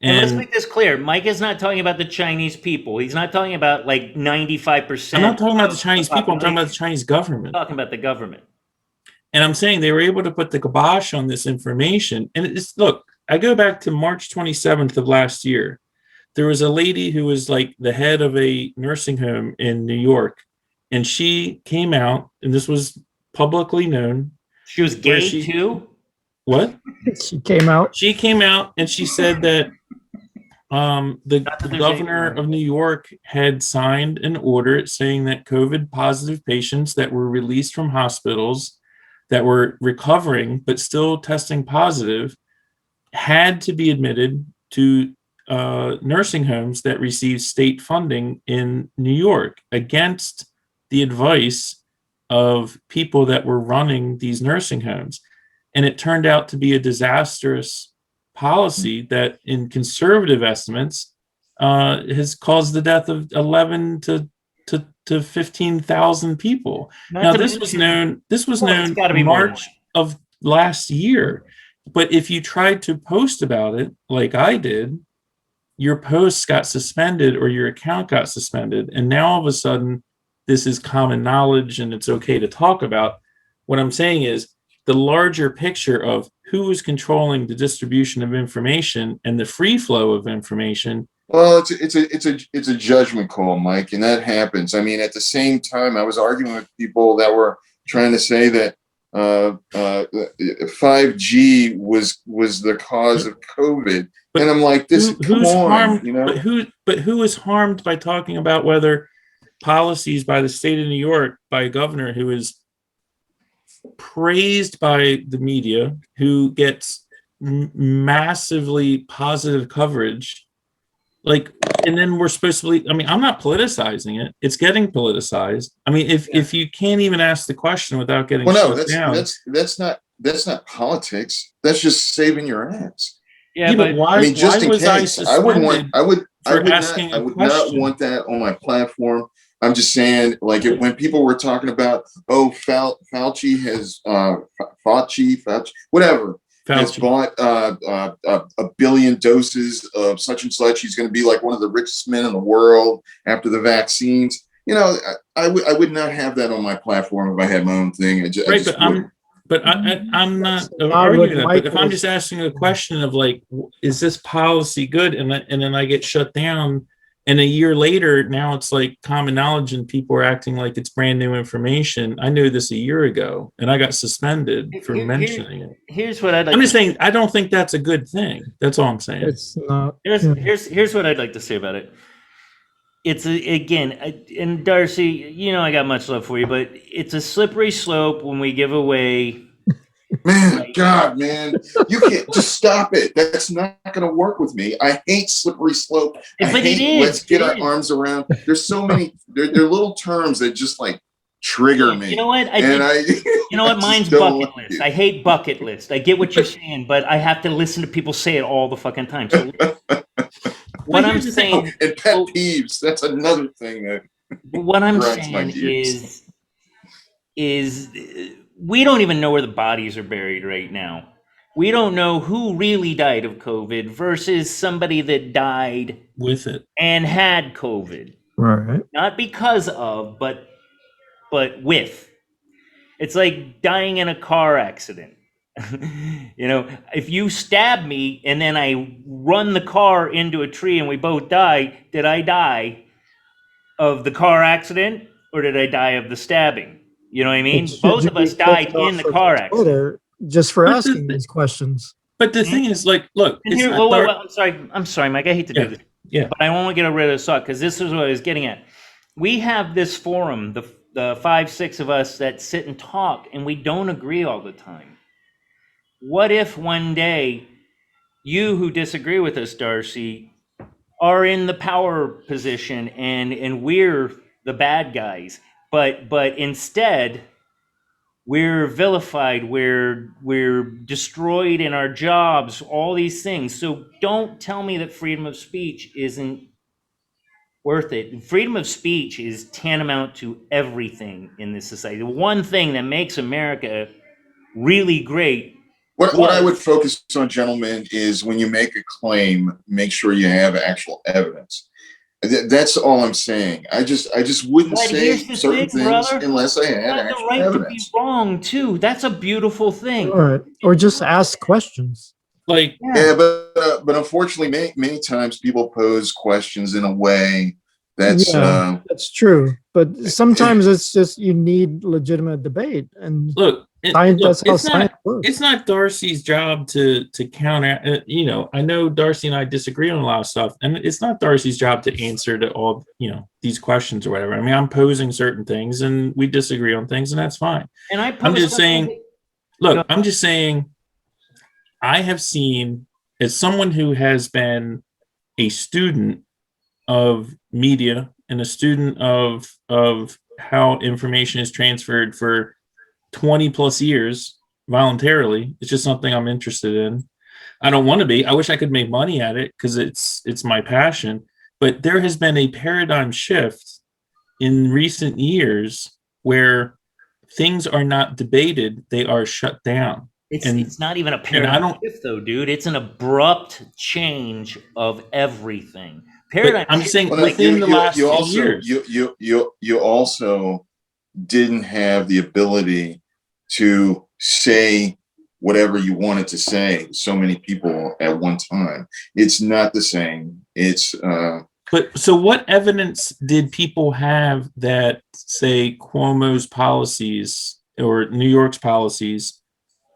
And let's make this clear. Mike is not talking about the Chinese people. He's not talking about like 95%.
I'm not talking about the Chinese people. I'm talking about the Chinese government.
I'm talking about the government.
And I'm saying they were able to put the kibosh on this information. And it's, look, I go back to March 27th of last year. There was a lady who was like the head of a nursing home in New York. And she came out, and this was publicly known.
She was gay too?
What?
She came out.
She came out and she said that the governor of New York had signed an order saying that COVID positive patients that were released from hospitals that were recovering but still testing positive had to be admitted to nursing homes that received state funding in New York against the advice of people that were running these nursing homes. And it turned out to be a disastrous policy that in conservative estimates has caused the death of 11 to 15,000 people. Now this was known March of last year. But if you tried to post about it like I did, your posts got suspended or your account got suspended. And now all of a sudden, this is common knowledge and it's okay to talk about. What I'm saying is the larger picture of who is controlling the distribution of information and the free flow of information.
Well, it's a judgment call, Mike, and that happens. I mean, at the same time, I was arguing with people that were trying to say that 5G was the cause of COVID, and I'm like, come on,
harmed,
you know?
But who is harmed by talking about whether policies by the state of New York by a governor who is praised by the media, who gets massively positive coverage, like, and then we're supposed to I mean, I'm not politicizing it. It's getting politicized. I mean, if you can't even ask the question without getting shut down.
That's not politics. That's just saving your ass.
Yeah,
but why?
I mean, just
why
in
was I
case, I would
asking
not want that on my platform. I'm just saying, like, when people were talking about, oh, Fauci has Fauci, whatever, has bought a billion doses of such and such. He's going to be like one of the richest men in the world after the vaccines. You know, I would not have that on my platform if I had my own thing.
I'm not arguing that. But if I'm just asking a question of, like, is this policy good? And then I get shut down, and a year later, now it's like common knowledge, and people are acting like it's brand new information. I knew this a year ago, and I got suspended for mentioning it.
Here's what I'd like.
I'm just saying, I don't think that's a good thing. That's all I'm saying.
It's not.
Here's what I'd like to say about it. It's and Darcy, you know, I got much love for you, but it's a slippery slope when we give away.
Man, God, man, you can't just stop it. That's not going to work with me. I hate slippery slope. Let's get our arms around. There's so many. They're little terms that just like trigger me.
You know what? You know what? Mine's bucket list. I hate bucket list. I get what you're saying, but I have to listen to people say it all the fucking time. So what I'm saying,
and pet peeves. That's another thing that.
What I'm saying is we don't even know where the bodies are buried right now. We don't know who really died of COVID versus somebody that died
with it
and had COVID.
Right.
Not because of, but with. It's like dying in a car accident. You know, if you stab me and then I run the car into a tree and we both die, did I die of the car accident or did I die of the stabbing? You know what I mean? Both of us died in the car accident.
Just for asking these questions.
But the thing is, like, look.
I'm sorry, Mike. I hate to do this.
Yeah.
But I want to get rid of this thought because this is what I was getting at. We have this forum, the 5-6 of us that sit and talk, and we don't agree all the time. What if one day you who disagree with us, Darcy, are in the power position and we're the bad guys, but instead we're vilified, we're destroyed in our jobs, all these things. So don't tell me that freedom of speech isn't worth it. Freedom of speech is tantamount to everything in this society. The one thing that makes America really great.
What I would focus on, gentlemen, is when you make a claim, make sure you have actual evidence. That's all I'm saying. I just wouldn't say certain things unless I had actual evidence.
To be wrong too. That's a beautiful thing.
All right. Or just ask questions.
Like,
but unfortunately, many times people pose questions in a way that's
true. But sometimes it's just you need legitimate debate. And
look,
that's how science works.
It's not Darcy's job to counter. You know, I know Darcy and I disagree on a lot of stuff, and it's not Darcy's job to answer to all these questions or whatever. I mean, I'm posing certain things, and we disagree on things, and that's fine.
And
I'm just saying. Look, I'm just saying. I have seen, as someone who has been a student of media and a student of how information is transferred for 20 plus years voluntarily. It's just something I'm interested in. I don't want to be. I wish I could make money at it because it's my passion. But there has been a paradigm shift in recent years where things are not debated, they are shut down.
It's not even a paradigm shift, though, dude. It's an abrupt change of everything. Paradigm.
I'm saying within the last years,
you also didn't have the ability to say whatever you wanted to say. So many people at one time. It's not the same.
But so what evidence did people have that, say, Cuomo's policies or New York's policies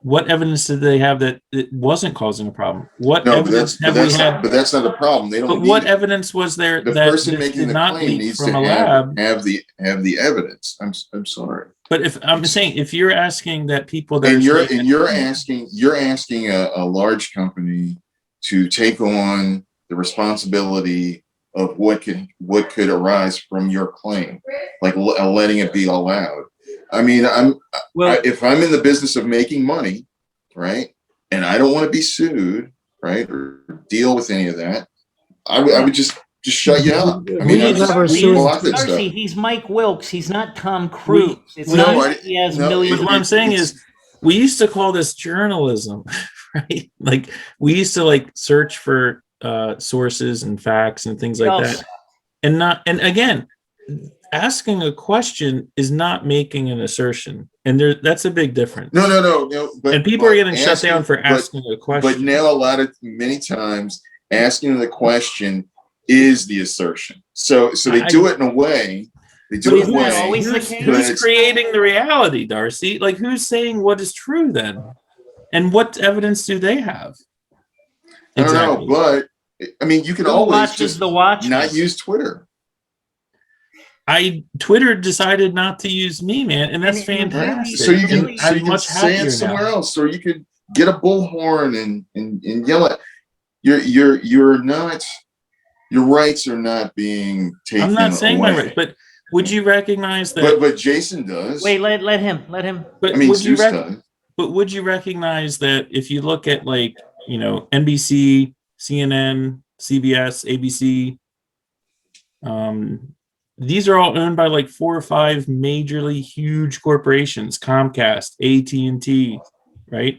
What evidence did they have that it wasn't causing a problem? What
No,
evidence have we had?
but that's not a problem. They don't
But
need
what
it.
evidence was there
The
that
person
this
making
did
the
not
claim
leak
needs
from
to
a lab?
have the evidence. I'm sorry.
But if I'm saying, if you're asking that people that
And
are
you're asking a large company to take on the responsibility of what could arise from your claim, like letting it be allowed. I mean, if I'm in the business of making money, right, and I don't want to be sued, right, or deal with any of that, I would just shut you up. I mean, I would
never
just
sued.
block that
Darcy,
stuff.
he's Mike Wilkes. He's not Tom Cruise. It's
we-
not
No,
like he has
no,
millions.
But what I'm saying is, we used to call this journalism, right? Like we used to like search for sources and facts and things like that, and again, asking a question is not making an assertion, and that's a big difference.
No. But,
and people are getting shut down for asking a question.
But now many times, asking the question is the assertion. So they do it in a way. They do it in a way.
Always the case?
Who's creating the reality, Darcy? Like who's saying what is true then? And what evidence do they have?
I don't know, but I mean, you can always just not use Twitter.
Twitter decided not to use me, man, and that's fantastic.
So you can
much
say it somewhere else, or you could get a bullhorn and yell at. You're not. Your rights are not being taken.
I'm not saying
away.
my rights, but would you recognize that?
But Jason does.
Wait, let him.
But
I mean,
would
Zeus
you
does.
But would you recognize that if you look at like NBC, CNN, CBS, ABC, these are all owned by like 4 or 5 majorly huge corporations, Comcast, AT&T, right?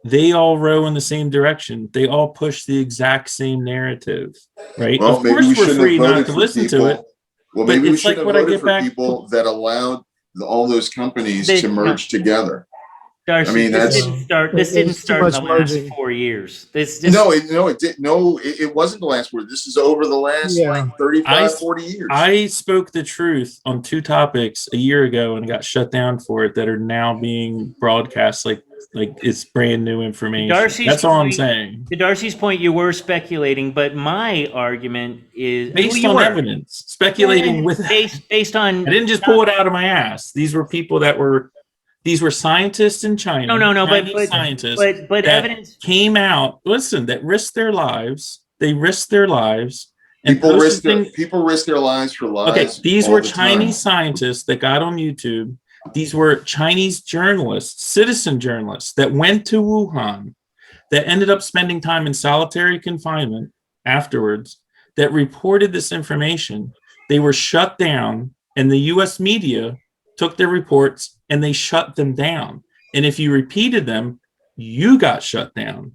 They all row in the same direction. They all push the exact same narrative, right?
Well,
of course, we're free not to listen to it.
Well,
but
maybe we
it's
should
like
have
what I
voted
get
for
back.
people that allowed all those companies to merge together.
Darcy,
I mean,
this didn't start in the last 4 years.
No, it wasn't the last word. This is over the last like 35, 40 years.
I spoke the truth on 2 topics a year ago and got shut down for it that are now being broadcast like it's brand new information. That's all I'm saying.
To Darcy's point, you were speculating, but my argument is
based on evidence. Speculating with
based on.
I didn't just pull it out of my ass. These were people that were. These were scientists in China.
No,
scientists.
But evidence
came out. Listen, that risked their lives. They risked their lives.
And people risk their lives for lies.
Okay, these were Chinese scientists that got on YouTube. These were Chinese journalists, citizen journalists that went to Wuhan, that ended up spending time in solitary confinement afterwards, that reported this information. They were shut down, and the U.S. media took their reports and they shut them down. And if you repeated them, you got shut down,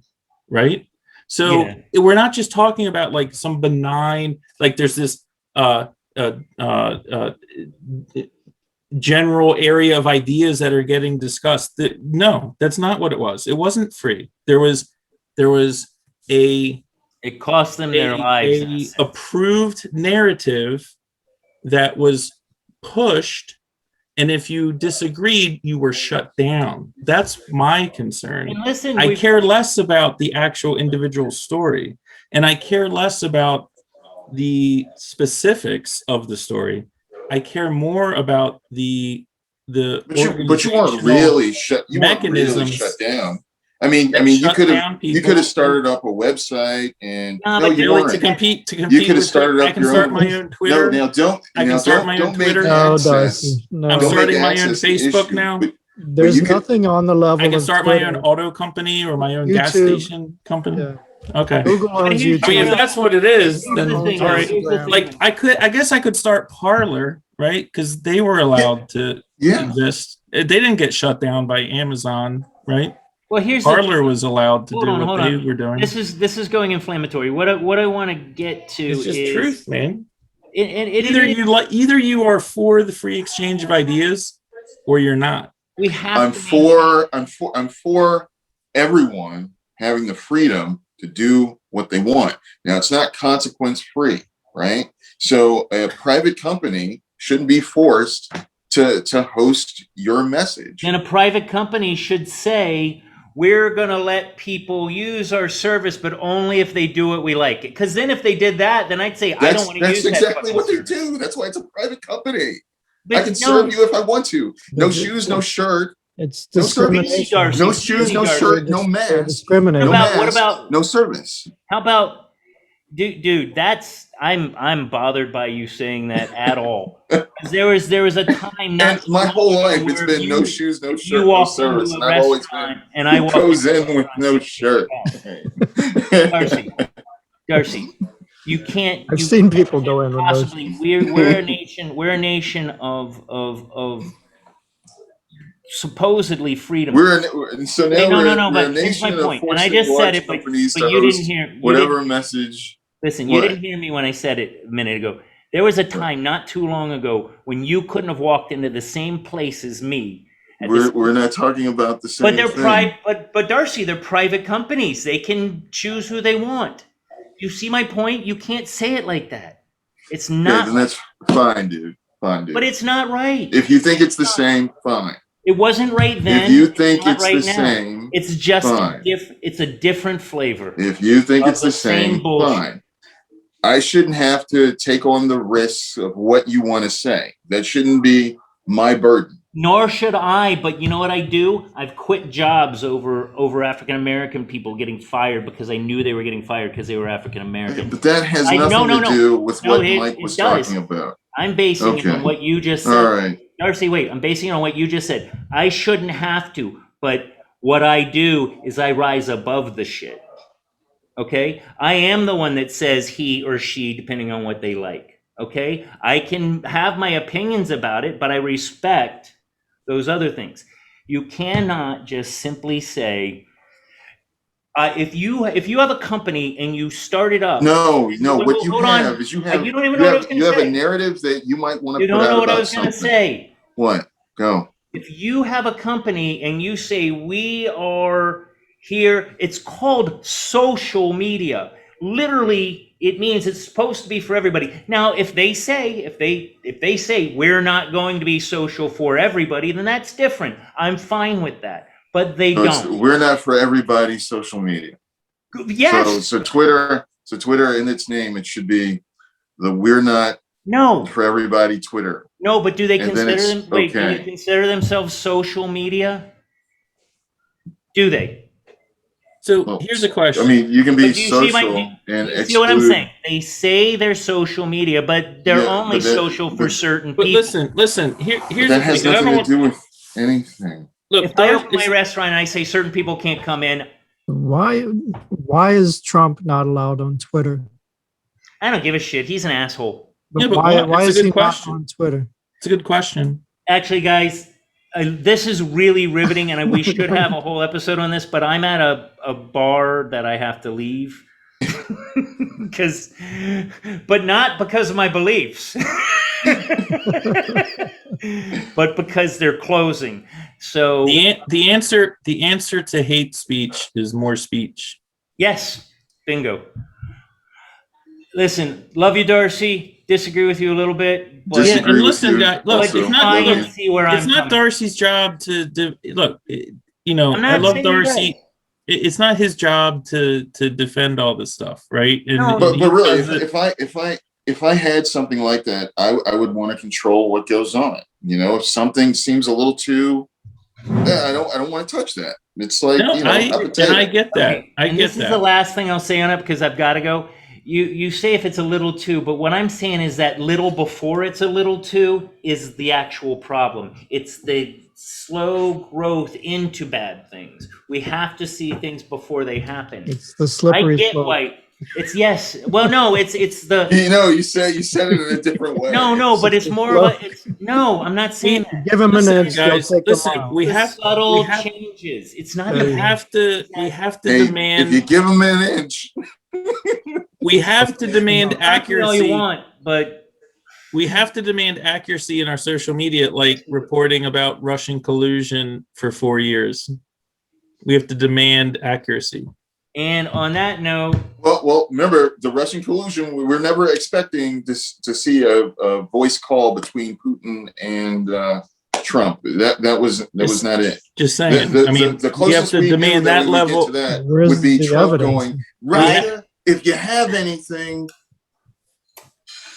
right? So we're not just talking about like some benign, like there's this general area of ideas that are getting discussed. No, that's not what it was. It wasn't free. There was a
it cost them their lives.
Approved narrative that was pushed. And if you disagreed, you were shut down. That's my concern.
And listen,
I care less about the actual individual story, and I care less about the specifics of the story. I care more about the
but you weren't really shut. You weren't really shut down. I mean, you could have started up a website and
to compete.
You could have started up your own.
My own Twitter.
No, don't.
I can start my own Twitter.
No, Darcy. No.
I'm starting my own Facebook now.
There's nothing on the level.
I can start my own auto company or my own gas station company.
Yeah.
Okay.
Google owns YouTube.
I mean, if that's what it is, then all right.
Instagram.
Like I guess I could start Parler, right? Because they were allowed to exist. They didn't get shut down by Amazon, right?
Well,
Parler was allowed to do what they were doing.
This is going inflammatory. What I want to get to
is just truth, man.
Either
you are for the free exchange of ideas, or you're not.
We have.
I'm for everyone having the freedom to do what they want. Now, it's not consequence free, right? So a private company shouldn't be forced to host your message.
Then a private company should say, we're going to let people use our service, but only if they do what we like. Because then if they did that, then I'd say, I don't want to use that.
That's exactly what they
service.
do. That's why it's a private company.
But
I can serve you if I want to. No shoes, no shirt.
It's
No service.
discrimination.
No shoes, no shirt, no mask.
Discriminate.
What about
no service?
How about, dude? That's I'm bothered by you saying that at all. There was a time.
And my whole life it's been no shoes, no shirt, no service, and I've always been.
And I
goes in with no shirt.
Darcy, you can't.
I've seen people go in with
possibly.
those.
We're a nation. We're a nation of supposedly freedom.
No.
But here's my point, and I just said it, but you didn't hear
whatever message.
Listen, you didn't hear me when I said it a minute ago. There was a time not too long ago when you couldn't have walked into the same place as me.
We're not talking about the same.
But they're private. But Darcy, they're private companies. They can choose who they want. You see my point? You can't say it like that. It's not.
Then that's fine, dude. Fine, dude.
But it's not right.
If you think it's the same, fine.
It wasn't right then.
If you think it's
right
the same,
it's just
fine.
It's a different flavor.
If you think it's the same, fine. I shouldn't have to take on the risks of what you want to say. That shouldn't be my burden.
Nor should I, but you know what I do? I've quit jobs over African American people getting fired because I knew they were getting fired because they were African American.
But that has nothing to do with what Mike was talking about.
I'm basing it on what you just said.
All right.
Darcy, wait, I'm basing it on what you just said. I shouldn't have to, but what I do is I rise above the shit. Okay? I am the one that says he or she, depending on what they like. Okay? I can have my opinions about it, but I respect those other things. You cannot just simply say, if you have a company and you start it up.
No. What you have is you have a narrative that you might want to.
You don't know what I was going to say.
What? Go.
If you have a company and you say we are here, it's called social media. Literally, it means it's supposed to be for everybody. Now, if they say we're not going to be social for everybody, then that's different. I'm fine with that. But they don't.
We're not for everybody social media.
Yes.
So Twitter in its name, it should be the we're not for everybody Twitter.
No, but do they consider them do they consider themselves social media? Do they?
So here's a question.
I mean, you can be social and exclude.
See what I'm saying? They say they're social media, but they're only social for certain people.
But listen. Here's
that has nothing to do with anything.
Look, if I open my restaurant and I say certain people can't come in,
why is Trump not allowed on Twitter?
I don't give a shit. He's an asshole.
But why is he not on Twitter?
It's a good question.
Actually, guys, this is really riveting, and we should have a whole episode on this. But I'm at a bar that I have to leave but not because of my beliefs. But because they're closing. So
the answer to hate speech is more speech.
Yes, bingo. Listen, love you, Darcy. Disagree with you a little bit.
But and listen, guys. Look,
it's
not Darcy's job to look. I love Darcy. It's not his job to defend all this stuff, right? And,
but really, if I had something like that, I would want to control what goes on. If something seems a little too, I don't want to touch that. It's like
I get that.
Okay. This is the last thing I'll say on it because I've got to go. You say if it's a little too, but what I'm saying is that little before it's a little too is the actual problem. It's the slow growth into bad things. We have to see things before they happen.
It's the slippery
I get
slope.
why. It's yes. Well, no, it's the.
You said it in a different way.
No, but it's more of a. No, I'm not saying that.
Give him an inch.
Guys, listen, we have
subtle changes. It's not.
We have to demand.
If you give him an inch.
We have to demand accuracy.
All you want, but
we have to demand accuracy in our social media, like reporting about Russian collusion for 4 years. We have to demand accuracy.
And on that note,
well, remember the Russian collusion. We were never expecting this to see a voice call between Putin and Trump. That was not it.
Just saying.
The
I mean,
the
you have
closest
to
we
demand
knew
that
we would get
level.
to that
Where's
would be
the
Trump
evidence?
going, Russia, if you have anything.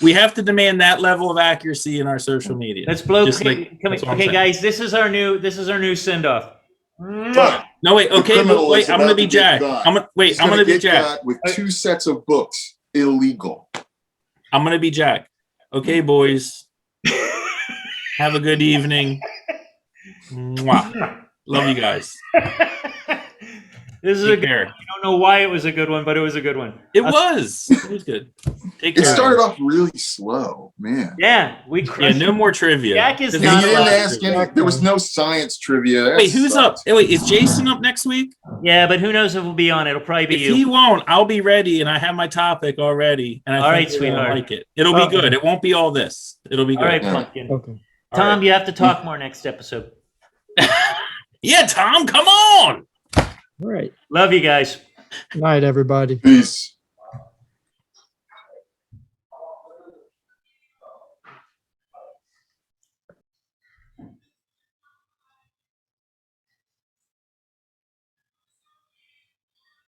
We have to demand that level of accuracy in our social media.
let's blow.
Just like, that's all I'm
Okay,
saying.
guys, this is our new send off.
But
No, wait.
the
Okay,
criminal
wait.
is
I'm gonna
about
be
to get
Jack.
got.
I'm gonna
He's
I'm gonna be
get
Jack.
got with 2 sets of books. Illegal.
I'm gonna be Jack. Okay, boys. Have a good evening. Mwah. Love you guys.
This is
Take
a good
care.
one. I don't know why it was a good one, but it was a good one.
It was good. Take
It
care.
started off really slow, man.
Yeah, we
Yeah,
crushed
no more trivia.
Jack is
And
not
you didn't
allowed.
ask any. There was no science trivia. That
Wait, who's up?
sucked.
Hey, wait, is Jason up next week?
Yeah, but who knows if we'll be on? It'll probably be
If
you.
he won't, I'll be ready, and I have my topic already. And I
All
think
right,
you're gonna
sweetheart.
like it. It'll be good. It won't be all this. It'll be good.
All right,
Yeah.
Pumpkin.
Okay.
All
Tom,
right.
you have to talk more next episode.
Yeah, Tom, come on.
All right.
Love you guys.
Night, everybody.
Peace.